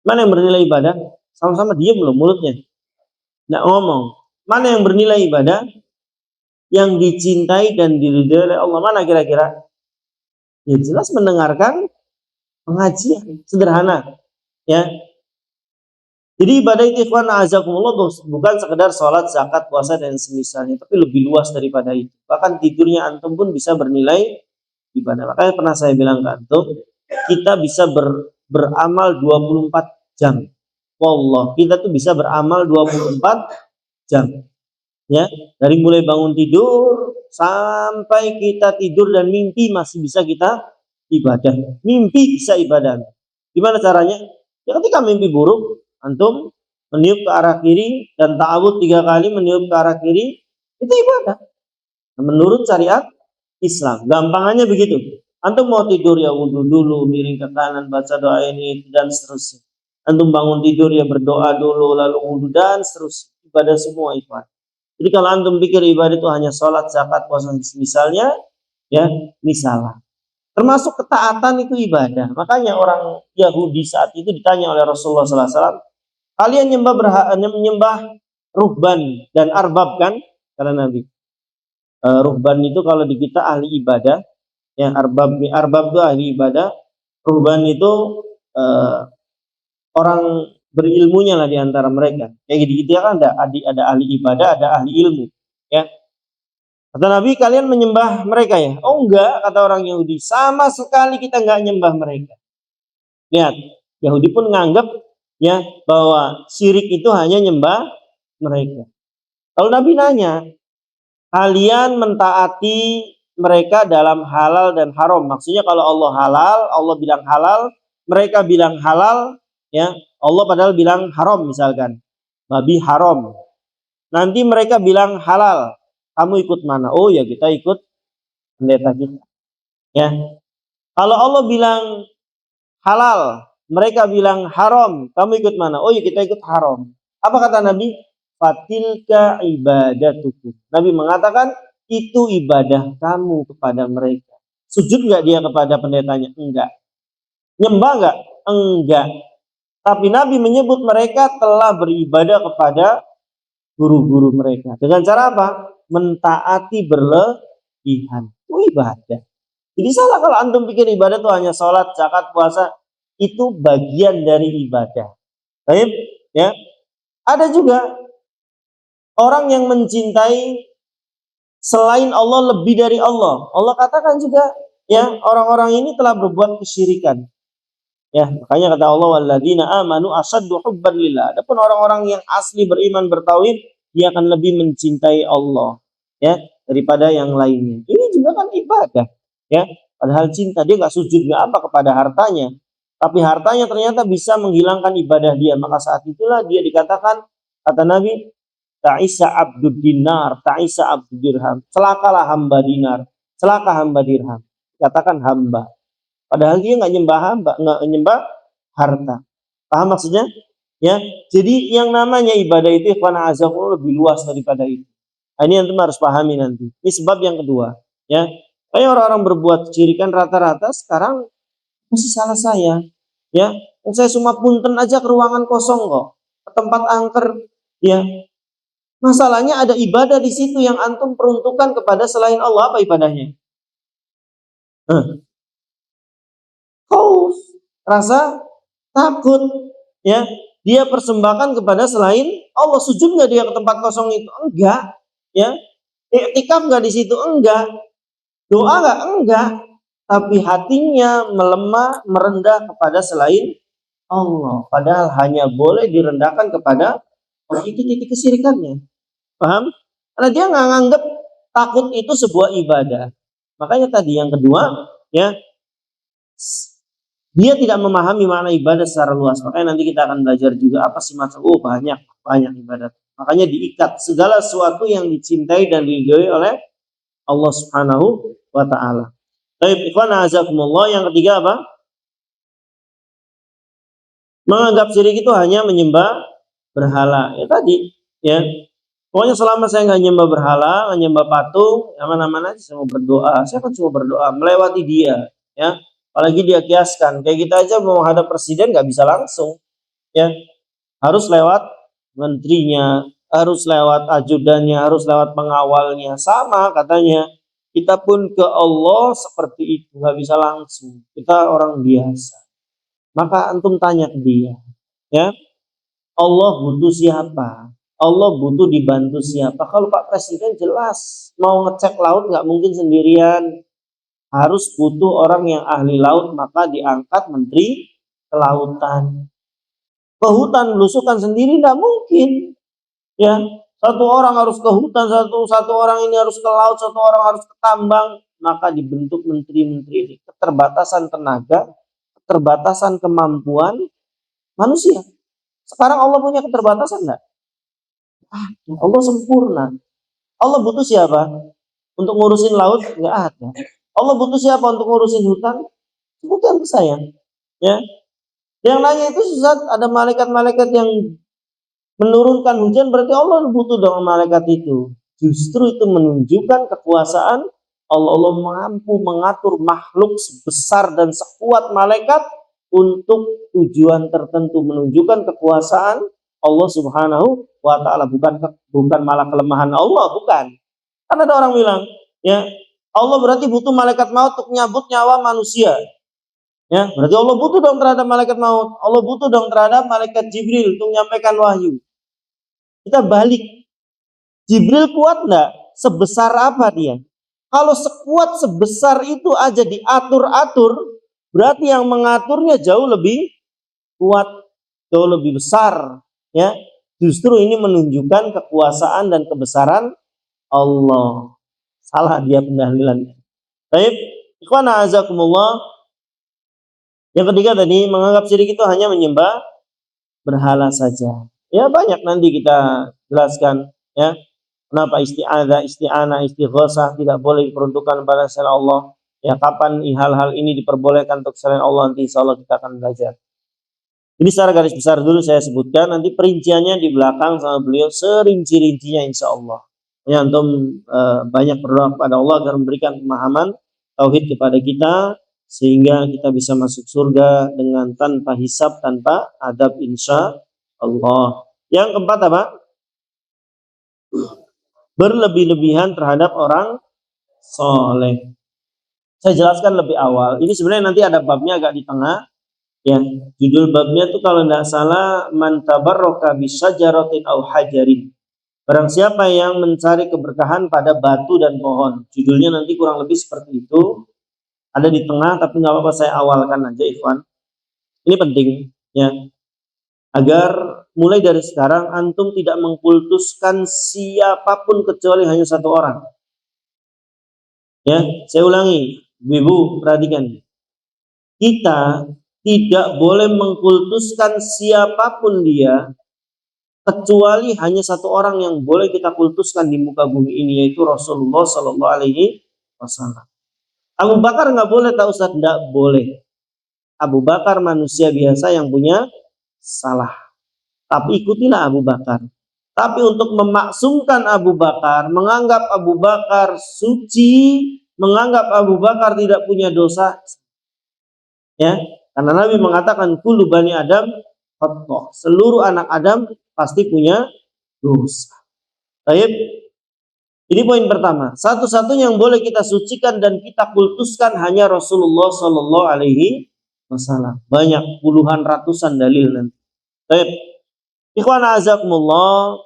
Mana yang bernilai ibadah? Sama-sama diam loh mulutnya, nggak ngomong. Mana yang bernilai ibadah? Yang dicintai dan diridhoi oleh Allah. Mana kira-kira? Ya jelas mendengarkan pengajian, sederhana. Ya, jadi ibadah itu ikhwan azakumullah bukan sekedar sholat, zakat, puasa dan semisalnya, tapi lebih luas daripada itu. Bahkan tidurnya antum pun bisa bernilai ibadah. Makanya pernah saya bilang ke antum, kita bisa beramal 24 jam. Wallah, kita tuh bisa beramal 24 jam. Ya, dari mulai bangun tidur sampai kita tidur dan mimpi masih bisa kita ibadah. Mimpi bisa ibadah. Gimana caranya? Ya ketika mimpi buruk, antum meniup ke arah kiri dan ta'awud 3 kali meniup ke arah kiri, itu ibadah. Menurut syariat Islam. Gampangannya begitu. Antum mau tidur ya wudhu dulu, miring ke kanan, baca doa ini dan seterusnya. Antum bangun tidur ya berdoa dulu, lalu wudhu dan seterusnya. Ibadah semua ibadah. Jadi kalau antum pikir ibadah itu hanya sholat, zakat, puasa misalnya, ya ini salah. Termasuk ketaatan itu ibadah. Makanya orang Yahudi saat itu ditanya oleh Rasulullah SAW, kalian menyembah ruhban dan arbab kan? Karena Nabi. Ruhban itu kalau di kita ahli ibadah, ya arbab itu ahli ibadah, ruhban itu orang berilmunya lah di antara mereka. Kayak gitu ya kan ada ahli ibadah, ada ahli ilmu, ya. Kata Nabi, kalian menyembah mereka ya? Oh enggak, kata orang Yahudi. Sama sekali kita enggak nyembah mereka. Lihat, Yahudi pun nganggap ya bahwa syirik itu hanya nyembah mereka. Lalu Nabi nanya, kalian mentaati mereka dalam halal dan haram. Maksudnya kalau Allah halal, Allah bilang halal, mereka bilang halal, ya Allah padahal bilang haram misalkan, babi haram. Nanti mereka bilang halal, kamu ikut mana? Oh ya kita ikut pendeta kita. Ya, kalau Allah bilang halal, mereka bilang haram, kamu ikut mana? Oh ya kita ikut haram. Apa kata Nabi? Fatilka ibadatukum. Nabi mengatakan itu ibadah kamu kepada mereka. Sujud nggak dia kepada pendetanya? Enggak. Nyembah nggak? Enggak. Tapi Nabi menyebut mereka telah beribadah kepada guru-guru mereka. Dengan cara apa? Mentaati berlebihan. Itu ibadah. Jadi salah kalau antum pikir ibadah itu hanya sholat, zakat, puasa. Itu bagian dari ibadah. Baik, ya. Ada juga orang yang mencintai selain Allah lebih dari Allah. Allah katakan juga, ya orang-orang ini telah berbuat kesyirikan. Ya, makanya kata Allah, walladzina amanu asaddu hubban lillah. Adapun orang-orang yang asli beriman bertauhid, dia akan lebih mencintai Allah, ya, daripada yang lainnya. Ini juga kan ibadah, ya. Padahal cinta dia nggak sujud nggak apa kepada hartanya, tapi hartanya ternyata bisa menghilangkan ibadah dia. Maka saat itulah dia dikatakan, kata Nabi, ta'isa abdud dinar, ta'isa abdud dirham. Celakalah hamba dinar, celaka hamba dirham. Katakan hamba. Padahal dia nggak nyembah hamba, nggak nyembah harta. Paham maksudnya? Ya. Jadi yang namanya ibadah itu ikhwan azakumullah lebih luas daripada itu. Nah, ini antum harus pahami nanti. Ini sebab yang kedua. Ya. Kayak orang-orang berbuat kesyirikan rata-rata sekarang masih salah saya. Ya. Saya cuma punten aja ke ruangan kosong kok, ke tempat angker. Ya. Masalahnya ada ibadah di situ yang antum peruntukkan kepada selain Allah. Apa ibadahnya? Khauf, rasa takut, ya. Dia persembahkan kepada selain Allah. Sujud nggak dia ke tempat kosong itu? Enggak, ya. Iktikaf nggak di situ? Enggak. Doa nggak? Enggak. Tapi hatinya melemah, merendah kepada selain Allah. Padahal hanya boleh direndahkan kepada Allah. Itu titik kesyirikannya. Paham? Karena dia nggak nganggap takut itu sebuah ibadah. Makanya tadi yang kedua, ya, dia tidak memahami makna ibadah secara luas. Makanya nanti kita akan belajar juga apa sih maksud banyak ibadat. Makanya diikat segala sesuatu yang dicintai dan diridhoi oleh Allah Subhanahu wa taala. Baik, ikhwan azakumullah, yang ketiga apa? Menganggap syirik itu hanya menyembah berhala. Ya tadi, ya. Pokoknya selama saya nggak nyembah berhala, nggak nyembah patung, aman-aman aja saya mau berdoa. Saya kan cuma berdoa melewati dia, ya. Apalagi dia kiaskan, kayak kita aja mau hadap presiden nggak bisa langsung, ya, harus lewat menterinya, harus lewat ajudannya, harus lewat pengawalnya. Sama katanya, kita pun ke Allah seperti itu, nggak bisa langsung. Kita orang biasa. Maka antum tanya ke dia, ya, Allah butuh siapa? Allah butuh dibantu siapa? Kalau Pak Presiden jelas mau ngecek laut nggak mungkin sendirian, harus butuh orang yang ahli laut, maka diangkat menteri kelautan. Ke hutan belusukan sendiri nggak mungkin, ya. Satu orang harus ke hutan, satu orang ini harus ke laut, satu orang harus ke tambang, maka dibentuk menteri-menteri ini. Keterbatasan tenaga, keterbatasan kemampuan manusia. Sekarang Allah punya keterbatasan enggak? Allah sempurna. Allah butuh siapa? Untuk ngurusin laut? Enggak ada. Allah butuh siapa untuk ngurusin hutan? Bukan saya. Ya. Yang nanya itu Ustaz, ada malaikat-malaikat yang menurunkan hujan, berarti Allah butuh dong malaikat itu. Justru itu menunjukkan kekuasaan Allah. Allah mampu mengatur makhluk sebesar dan sekuat malaikat untuk tujuan tertentu, menunjukkan kekuasaan Allah Subhanahu wa taala, bukan malah kelemahan Allah, bukan. Kan ada orang bilang, ya, Allah berarti butuh malaikat maut untuk nyabut nyawa manusia. Ya, berarti Allah butuh dong terhadap malaikat maut. Allah butuh dong terhadap malaikat Jibril untuk menyampaikan wahyu. Kita balik. Jibril kuat enggak? Sebesar apa dia? Kalau sekuat sebesar itu aja diatur-atur, berarti yang mengaturnya jauh lebih kuat, jauh lebih besar, ya. Justru ini menunjukkan kekuasaan dan kebesaran Allah. Salah dia pendahlilannya. Baik, ikhwan a'azakumullah. Yang ketiga tadi, menganggap syirik itu hanya menyembah berhala saja. Ya, banyak nanti kita jelaskan, ya. Kenapa isti'adzah, isti'anah, istighosah tidak boleh diperuntukkan pada selain Allah? Ya, kapan hal-hal ini diperbolehkan untuk selain Allah? Nanti insya Allah kita akan belajar. Ini secara garis besar dulu saya sebutkan. Nanti perinciannya di belakang sama beliau serinci-rincinya insya Allah. Ya, antum banyak berdoa kepada Allah agar memberikan pemahaman tauhid kepada kita sehingga kita bisa masuk surga dengan tanpa hisab, tanpa adab insya Allah. Yang keempat apa? Berlebih-lebihan terhadap orang soleh. Saya jelaskan lebih awal. Ini sebenarnya nanti ada babnya agak di tengah. Ya, judul babnya itu kalau tidak salah, man tabarraka bisyajaratin aw hajarin. Barang siapa yang mencari keberkahan pada batu dan pohon. Judulnya nanti kurang lebih seperti itu. Ada di tengah, tapi nggak apa-apa saya awalkan aja, Ikhwan. Ini penting, ya. Agar mulai dari sekarang antum tidak mengkultuskan siapapun kecuali hanya satu orang. Ya, saya ulangi, Ibu perhatikan. Kita tidak boleh mengkultuskan siapapun dia kecuali hanya satu orang yang boleh kita kultuskan di muka bumi ini, yaitu Rasulullah Shallallahu Alaihi Wasallam. Abu Bakar nggak boleh, tak Ustaz? Nggak boleh. Abu Bakar manusia biasa yang punya salah. Tapi ikutilah Abu Bakar. Tapi untuk memaksumkan Abu Bakar, menganggap Abu Bakar suci, menganggap Abu Bakar tidak punya dosa, ya, karena Nabi mengatakan kullu bani Adam khata', seluruh anak Adam pasti punya dosa. Baik, ini poin pertama. Satu-satunya yang boleh kita sucikan dan kita kultuskan hanya Rasulullah Shallallahu Alaihi Wasallam. Banyak, puluhan, ratusan dalil nanti. Baik, ikhwan azakumullah.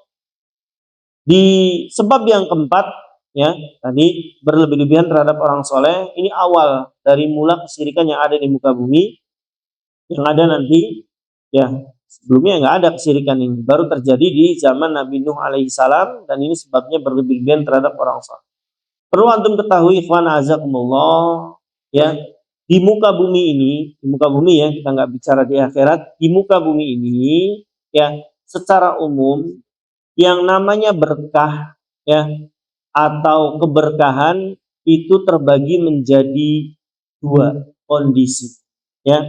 Di sebab yang keempat, ya, tadi berlebih-lebihan terhadap orang soleh. Ini awal dari mula kesyirikan yang ada di muka bumi. Yang ada nanti, ya, sebelumnya nggak ada kesyirikan ini. Baru terjadi di zaman Nabi Nuh alaihi salam, dan ini sebabnya berlebih-lebihan terhadap orang soleh. Perlu antum ketahui, ikhwan azakumullah, ya, di muka bumi ini, di muka bumi, ya, kita nggak bicara di akhirat, di muka bumi ini, ya, secara umum yang namanya berkah, ya, atau keberkahan itu terbagi menjadi dua kondisi, ya.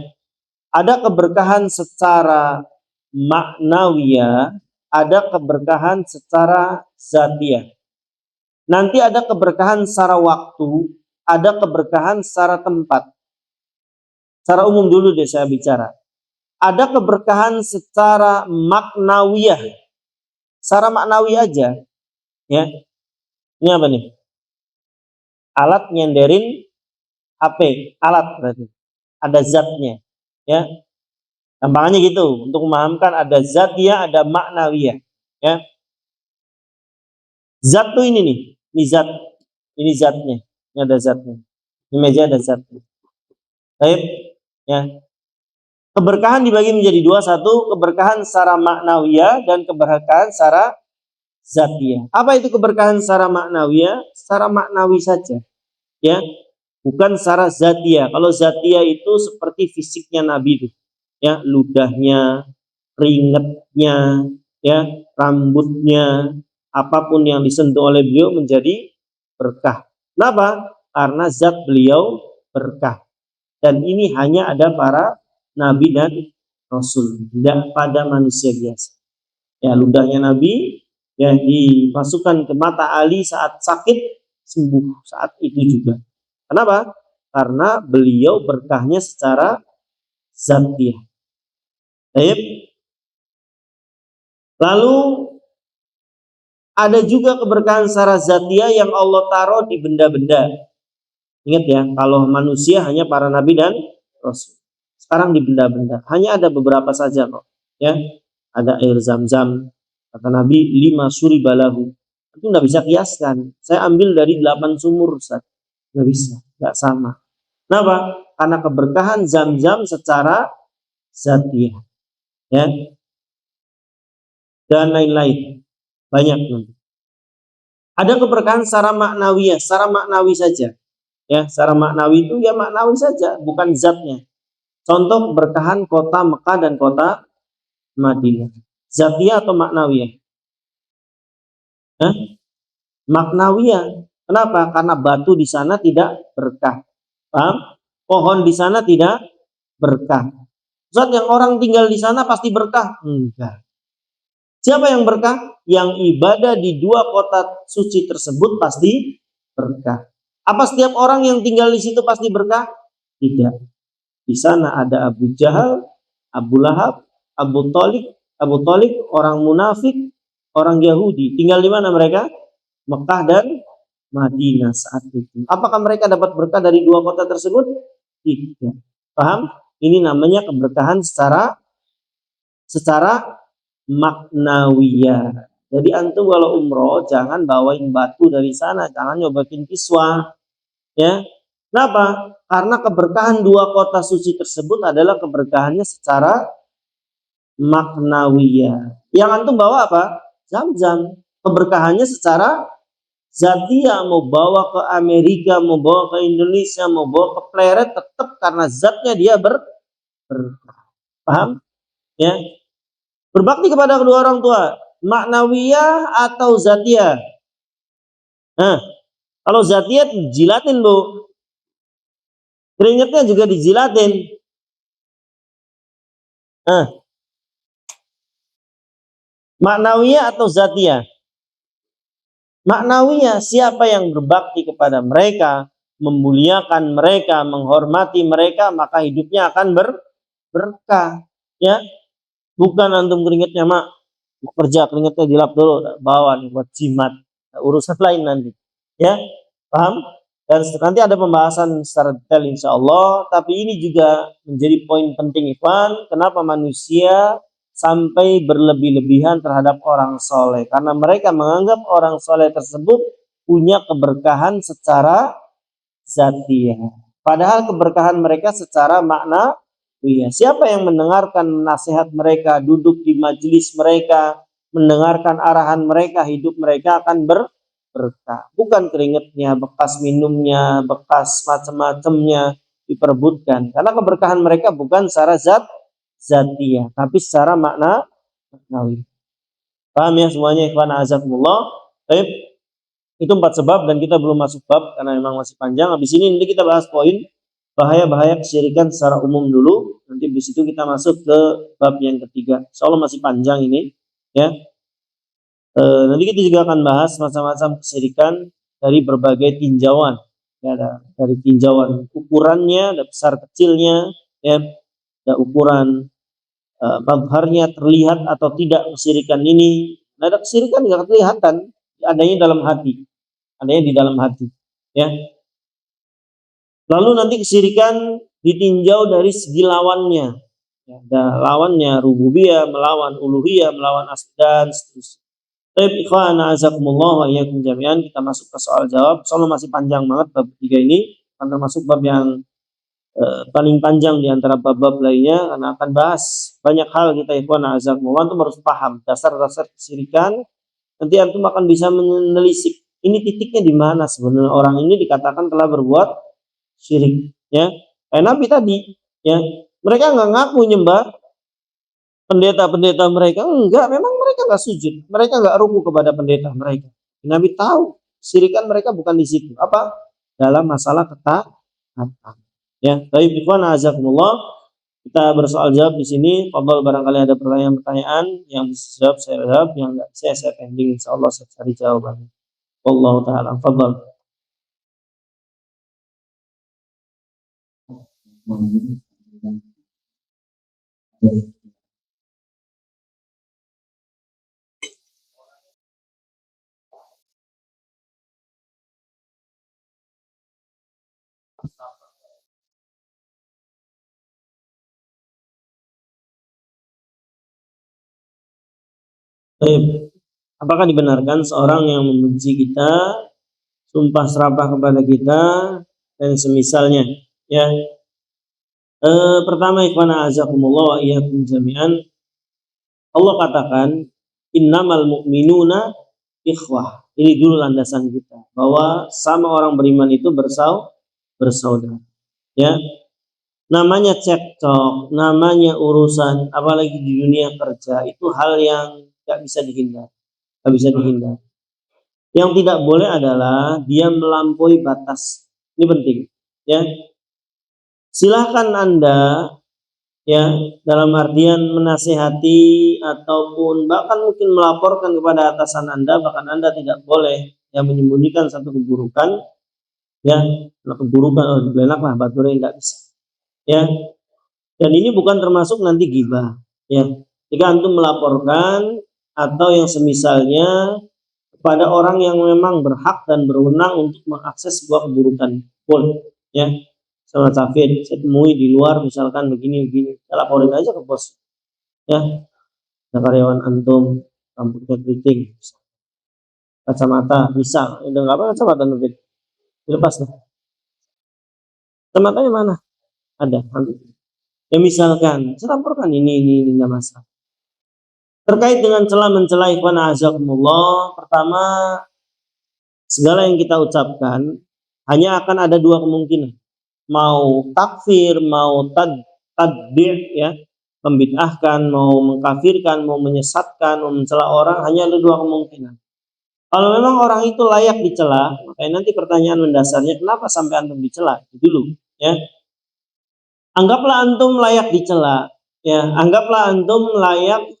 Ada keberkahan secara maknawiyah, ada keberkahan secara zatiyah. Nanti ada keberkahan secara waktu, ada keberkahan secara tempat. Secara umum dulu deh saya bicara. Ada keberkahan secara maknawiyah, secara maknawi aja, ya. Ini apa nih? Alat nyenderin HP, alat berarti. Ada zatnya, ya. Gampangnya gitu, untuk memahamkan ada zatnya, ada maknawiyah, ya. Zat tuh ini nih, ini zat, ini zatnya, ini ada zatnya. Ini meja ada zatnya. Baik, ya. Keberkahan dibagi menjadi dua, satu keberkahan secara maknawiyah dan keberkahan secara zatiyah. Apa itu keberkahan secara maknawiyah? Secara maknawi saja, ya, bukan secara zatiyah. Kalau zatiyah itu seperti fisiknya Nabi itu, ya, ludahnya, keringatnya, ya, rambutnya, apapun yang disentuh oleh beliau menjadi berkah. Kenapa? Karena zat beliau berkah. Dan ini hanya ada para nabi dan rasul, tidak pada manusia biasa. Ya, ludahnya Nabi yang dimasukkan ke mata Ali saat sakit, sembuh saat itu juga. Kenapa? Karena beliau berkahnya secara zatiyah. Baik. Lalu ada juga keberkahan secara zatiyah yang Allah taruh di benda-benda. Ingat ya, kalau manusia hanya para nabi dan rasul. Sekarang di benda-benda hanya ada beberapa saja kok, ya. Ada air zam-zam, kata Nabi 5 suri balahu. Itu nggak bisa kiaskan. Saya ambil dari 8 sumur, Ustaz. Nggak bisa, nggak sama. Kenapa? Karena keberkahan zam-zam secara zatiyah, ya, dan lain-lain. Banyak nanti. Ada keberkahan secara maknawiyah, secara maknawi saja. Ya, secara maknawi itu ya maknawi saja, bukan zatnya. Contoh keberkahan kota Mekah dan kota Madinah. Zatiyah atau maknawiyah? Maknawiyah. Kenapa? Karena batu di sana tidak berkah. Paham? Pohon di sana tidak berkah. Ustaz, yang orang tinggal di sana pasti berkah? Enggak. Siapa yang berkah? Yang ibadah di dua kota suci tersebut pasti berkah. Apa setiap orang yang tinggal di situ pasti berkah? Tidak. Di sana ada Abu Jahal, Abu Lahab, Abu Thalib, orang munafik, orang Yahudi. Tinggal di mana mereka? Mekah dan Madinah saat itu. Apakah mereka dapat berkah dari dua kota tersebut? Tidak. Paham? Ini namanya keberkahan secara maknawiyah. Jadi antum kalau umroh jangan bawain batu dari sana, jangan nyobain kiswah, ya. Kenapa? Karena keberkahan dua kota suci tersebut adalah keberkahannya secara maknawiyah. Yang antum bawa apa? Zam-zam. Keberkahannya secara zatiyah, mau bawa ke Amerika, mau bawa ke Indonesia, mau bawa ke Pleret, tetap karena zatnya dia berkah. Paham? Ya. Berbakti kepada kedua orang tua, maknawiyah atau zatiyah? Nah, kalau zatiyah jilatin bu, keringatnya juga dijilatin. Nah, maknawiyah atau zatiyah? Maknawiyah, siapa yang berbakti kepada mereka, memuliakan mereka, menghormati mereka, maka hidupnya akan berkah. Ya, bukan antum keringatnya mak kerja keringatnya dilap dulu, bawa nih buat jimat, urusan lain nanti. Ya, paham? Dan nanti ada pembahasan secara detail insya Allah. Tapi ini juga menjadi poin penting Ikhwan. Kenapa manusia sampai berlebih-lebihan terhadap orang soleh? Karena mereka menganggap orang soleh tersebut punya keberkahan secara zatiyah. Padahal keberkahan mereka secara makna. Iya, siapa yang mendengarkan nasihat mereka, duduk di majelis mereka, mendengarkan arahan mereka, hidup mereka akan berkah. Bukan keringatnya, bekas minumnya, bekas macam-macamnya diperebutkan. Karena keberkahan mereka bukan secara zatiyah, tapi secara maknawi. Paham ya semuanya ikhwan azakumullah? Baik, itu 4 sebab dan kita belum masuk bab karena memang masih panjang. Habis ini nanti kita bahas poin bahaya-bahaya kesyirikan secara umum dulu. Nanti di situ kita masuk ke bab yang ketiga. Insyaallah masih panjang ini, ya. Nanti kita juga akan bahas macam-macam kesyirikan dari berbagai tinjauan. Ya, dari tinjauan ukurannya, ada besar kecilnya, ya, ada ukuran mazharnya terlihat atau tidak kesyirikan ini. Nah, ada kesyirikan nggak kelihatan, adanya dalam hati, adanya di dalam hati, ya. Lalu nanti kesyirikan ditinjau dari segi lawannya. Ya, ada lawannya rububiyah melawan uluhiyah, melawan dan seterusnya. Baik, ikhwan azakumullah wa iyyakum jami'an, kita masuk ke soal jawab. Soalnya masih panjang banget bab 3 ini, akan termasuk bab yang paling panjang di antara bab-bab lainnya, karena akan bahas banyak hal. Kita ikhwan azakumullah antum harus paham dasar-dasar kesyirikan. Nanti antum akan bisa menelisik ini titiknya di mana sebenarnya orang ini dikatakan telah berbuat syirik, ya. Kayak Nabi tadi, ya. Mereka nggak ngaku nyembah pendeta-pendeta mereka, enggak, memang mereka nggak sujud, mereka nggak ruku kepada pendeta mereka. Nabi tahu syirikan mereka bukan di situ, apa? Dalam masalah ketaatan. Ya, baik ikhwan azakumullah, kita bersoal jawab di sini. Fadhal, barangkali ada pertanyaan-pertanyaan yang bisa jawab saya jawab, yang enggak saya pending, insyaallah saya cari jawabannya. Wallahu taala fadhal. Baik. Apakah dibenarkan seorang yang membenci kita, sumpah serapah kepada kita dan semisalnya? Ya, pertama ikhwan azakumullah wa iyyakum jami'an, Allah katakan innamal mu'minuna ikhwah. Ini dulu landasan kita, bahwa sama orang beriman itu bersaudara. Ya, namanya cekcok, namanya urusan, apalagi di dunia kerja, itu hal yang nggak bisa dihindar. Yang tidak boleh adalah dia melampaui batas. Ini penting, ya. Silahkan Anda, ya, dalam artian menasihati ataupun bahkan mungkin melaporkan kepada atasan Anda, bahkan Anda tidak boleh yang menyembunyikan satu keburukan, ya. Keburukan, enak lah baturnya, tidak bisa, ya. Dan ini bukan termasuk nanti ghibah, ya. Jika antum melaporkan atau yang semisalnya kepada orang yang memang berhak dan berwenang untuk mengakses sebuah keburukan, boleh, ya. Sama Safid, saya temui di luar misalkan begini, saya laporin aja ke bos, ya. Ada karyawan antum rambutnya keriting, kacamata, misal, udah nggak apa kacamata Safid, dilepas lah. Kacamatanya mana? Ada, ya misalkan, saya laporkan ini nggak masalah. Terkait dengan celah-mencela ikhwan azakumullah, pertama, segala yang kita ucapkan hanya akan ada dua kemungkinan. Mau takfir, mau tadbir, ya, membid'ahkan, mau mengkafirkan, mau menyesatkan, mau mencela orang, hanya ada dua kemungkinan. Kalau memang orang itu layak dicela, makanya nanti pertanyaan mendasarnya, kenapa sampai antum dicela? Itu dulu, ya. Anggaplah antum layak dicela, ya, anggaplah antum layak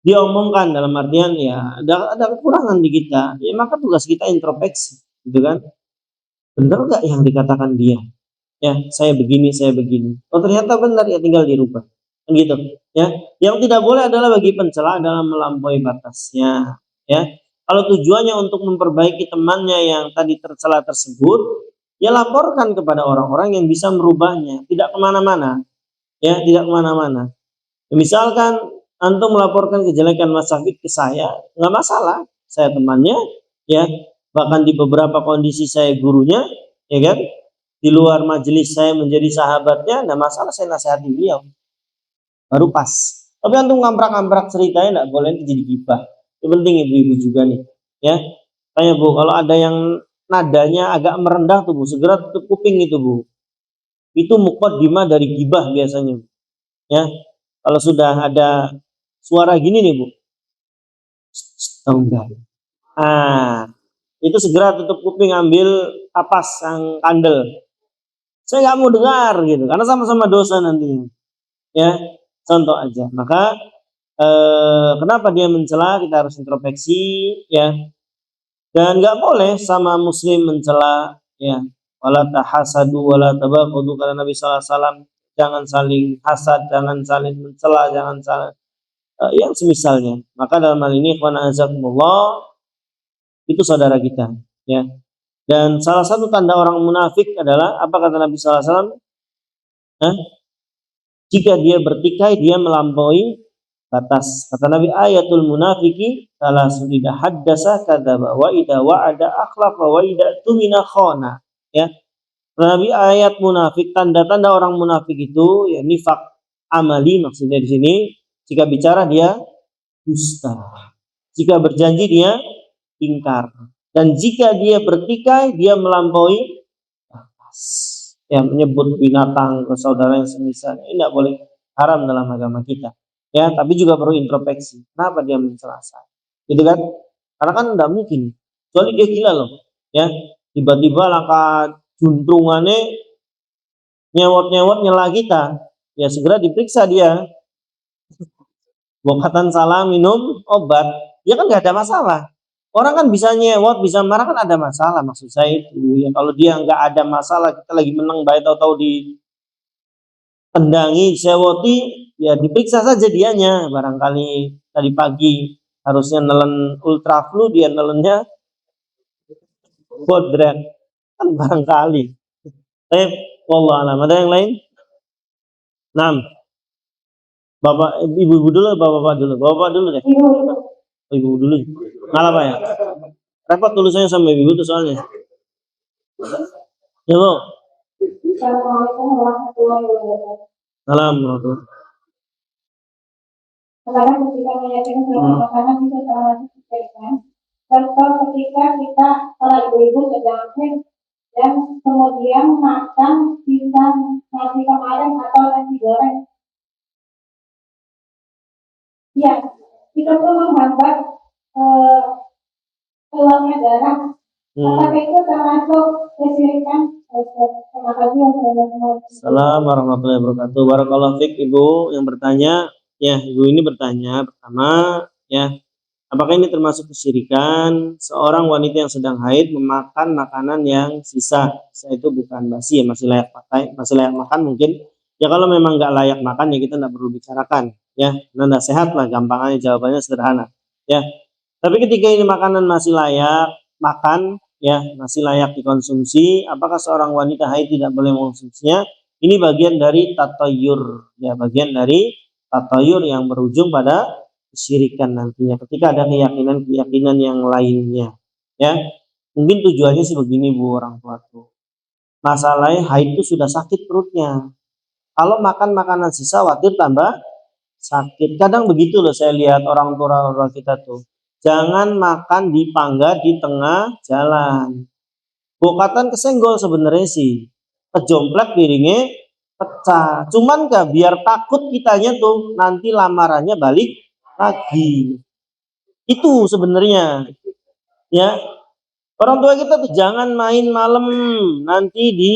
diomongkan, dalam artian ya ada kekurangan di kita, ya maka tugas kita introspeksi, gitu kan. Benar nggak yang dikatakan dia? Ya, saya begini. Oh ternyata benar, ya tinggal dirubah, gitu. Ya, yang tidak boleh adalah bagi pencela adalah melampaui batasnya. Ya, kalau tujuannya untuk memperbaiki temannya yang tadi tercela tersebut, ya laporkan kepada orang-orang yang bisa merubahnya, tidak kemana-mana. Ya, tidak kemana-mana. Misalkan antum melaporkan kejelekan Mas Safid ke saya, nggak masalah, saya temannya, ya. Bahkan di beberapa kondisi saya gurunya, ya kan. Di luar majelis saya menjadi sahabatnya, nggak masalah, saya nasihati beliau, baru pas. Tapi antum ngamprak-ngamprak ceritanya nggak boleh, itu jadi gibah. Itu penting ibu-ibu juga nih, ya. Tanya Bu, kalau ada yang nadanya agak merendah tuh Bu, segera tutup kuping itu Bu. Itu muqaddimah dari gibah biasanya, ya. Kalau sudah ada suara gini nih Bu, tahu enggak? Itu segera tutup kuping, ambil kapas yang kandel. Saya nggak mau dengar gitu, karena sama-sama dosa nantinya. Ya, contoh aja. Maka kenapa dia mencela, kita harus introspeksi, ya. Dan nggak boleh sama muslim mencela, ya. Wala tahasadu wala tabaghadu, karena Nabi sallallahu alaihi wasallam jangan saling hasad, jangan saling mencela, jangan saling yang semisalnya. Maka dalam hal ini ikhwan azakumullah, itu saudara kita, ya. Dan salah satu tanda orang munafik adalah apa kata Nabi sallallahu alaihi wasallam? Jika dia bertikai, dia melampaui batas. Kata Nabi, ayatul munafiki salah idza haddasa kadzaba wa idza wa'ada akhlafa wa idza tumina khana. Ya. Nabi, ayat munafik, tanda-tanda orang munafik itu ya nifak amali, maksudnya di sini jika bicara dia dusta, jika berjanji dia ingkar, dan jika dia bertikai dia melampaui batas. Ya, menyebut binatang ke saudara yang semisalnya ini tidak boleh, haram dalam agama kita. Ya, tapi juga perlu introspeksi. Kenapa dia mencela saya? Gitu kan? Karena kan tidak mungkin. Kecuali dia gila loh. Ya, tiba-tiba langkah juntrungannya nyewot-nyewot nyela kita. Ya segera diperiksa dia. Bokatan salah minum obat. Ya kan nggak ada masalah. Orang kan bisa nyewot, bisa marah kan ada masalah, maksud saya itu. Ya kalau dia nggak ada masalah, kita lagi menang baik tahu-tahu tendangi, sewoti, ya diperiksa saja dianya. Barangkali tadi pagi harusnya nelen ultraflu, dia nelennya bodrek, kan barangkali. Wallah alam. Ada yang lain? 6. Bapak, ibu-ibu dulu, bapak-bapak dulu. Bapak dulu deh. Ibu dulu. Ngalah Pak ya? Repot tulisannya sama ibu itu soalnya. Ya Bu. Assalamualaikum warahmatullahi wabarakatuh. Alhamdulillah. Sekarang ketika meyakinkan bahwa makanan itu sangat disediakan, contoh ketika kita para ibu-ibu sedang dan kemudian makan pisang nasi kemarin atau nasi goreng, ya itu tuh menghambat keluarnya darah. Apakah itu termasuk kesyirikan? Terima kasih. Assalamualaikum warahmatullahi wabarakatuh. Barakallahu fiik Ibu yang bertanya. Ya, Ibu ini bertanya pertama, ya, apakah ini termasuk kesyirikan seorang wanita yang sedang haid memakan makanan yang sisa? Sisa itu bukan basi ya, masih layak pakai, masih layak makan mungkin. Ya kalau memang nggak layak makan ya kita nggak perlu bicarakan, ya. Nggak sehat lah, gampangannya jawabannya sederhana, ya. Tapi ketika ini makanan masih layak makan, ya masih layak dikonsumsi, apakah seorang wanita haid tidak boleh mengonsumsinya? Ini bagian dari tatayur, ya bagian dari tatayur yang berujung pada kesyirikan nantinya ketika ada keyakinan yang lainnya, ya. Mungkin tujuannya sih begini Bu orang tua tuh, masalahnya haid itu sudah sakit perutnya, kalau makan makanan sisa khawatir tambah sakit. Kadang begitu loh, saya lihat orang tua kita tuh, jangan makan di pangga di tengah jalan. Bokatan kesenggol sebenarnya sih, kejomplek piringnya pecah. Cuman gak biar takut kitanya tuh nanti lamarannya balik lagi. Itu sebenarnya, ya. Orang tua kita tuh jangan main malam nanti di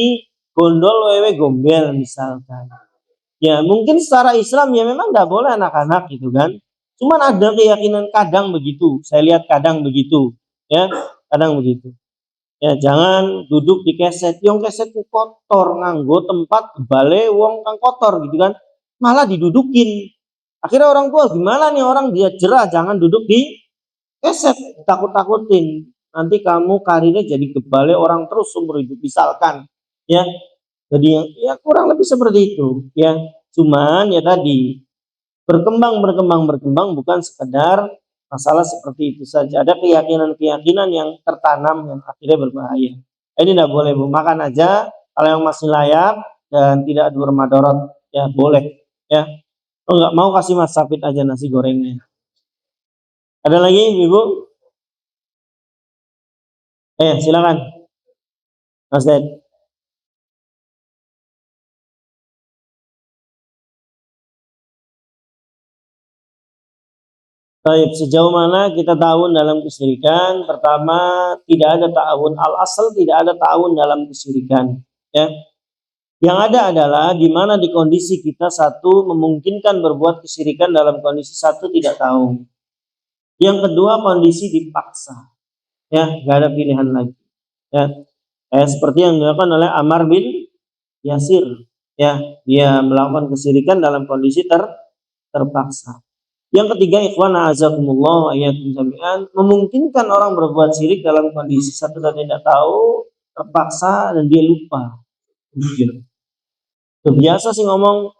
gondol wewe gombel misalkan. Ya mungkin secara Islam ya memang nggak boleh anak-anak gitu kan. Cuman ada keyakinan kadang begitu. Saya lihat kadang begitu, ya kadang begitu. Ya jangan duduk di keset, yang keset kotor nganggo tempat bale wong kang kotor gitu kan, malah didudukin. Akhirnya orang tua gimana nih, orang dia jerah jangan duduk di keset, takut-takutin. Nanti kamu karirnya jadi kebale orang terus seumur hidup misalkan, ya. Jadi ya kurang lebih seperti itu, ya. Cuman ya tadi berkembang bukan sekedar masalah seperti itu saja. Ada keyakinan yang tertanam yang akhirnya berbahaya. Ini tidak boleh Bu, makan aja kalau yang masih layak dan tidak bermadorot ya boleh, ya. Oh nggak mau kasih Mas Sapit aja nasi gorengnya. Ada lagi Ibu? Silakan Mas Ded. Baik, sejauh mana kita ta'awun dalam kesyirikan? Pertama, tidak ada ta'awun, al-asal tidak ada ta'awun dalam kesyirikan, ya. Yang ada adalah di mana di kondisi kita satu memungkinkan berbuat kesyirikan, dalam kondisi satu tidak tahu. Yang kedua kondisi dipaksa, ya nggak ada pilihan lagi, ya. Seperti yang dilakukan oleh Ammar bin Yasir, ya, dia melakukan kesyirikan dalam kondisi terpaksa. Yang ketiga, ikhwan a'azakumullah ayatum jami'an, memungkinkan orang berbuat syirik dalam kondisi satu dan tidak tahu, terpaksa dan dia lupa. Biasa sih ngomong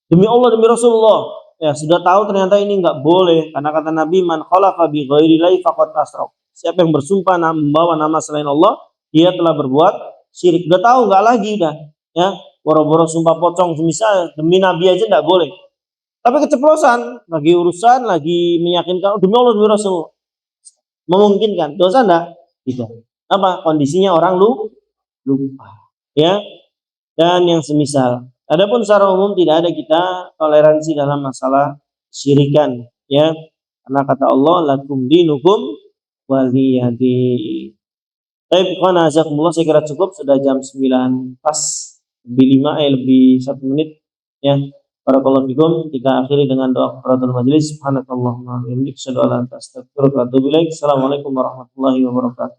demi Allah demi Rasulullah, ya sudah tahu ternyata ini nggak boleh karena kata Nabi, man khalafa bi ghairillahi faqad asyraq. Siapa yang bersumpah membawa nama selain Allah, dia telah berbuat syirik. Udah tahu nggak lagi dah, ya boro-boro sumpah pocong semisal demi Nabi aja nggak boleh. Tapi keceplosan, lagi urusan, lagi meyakinkan, oh, demi Allah, demi Rasul. Memungkinkan, dosa enggak? Tidak. Apa? Kondisinya orang lupa. Ya, dan yang semisal. Adapun secara umum tidak ada kita toleransi dalam masalah syirikan. Ya, karena kata Allah, lakum dinukum waliyadi. Baik, ikhwan azakumullah, saya kira cukup, sudah jam 9 pas, lebih 5, lebih 1 menit. Ya. Barakallahu fikum. Kita akhiri dengan doa kafaratul majelis. Subhanakallahumma wa bihamdika asyhadu an la ilaha illa anta astaghfiruka wa atubu ilaik. Assalamualaikum warahmatullahi wabarakatuh.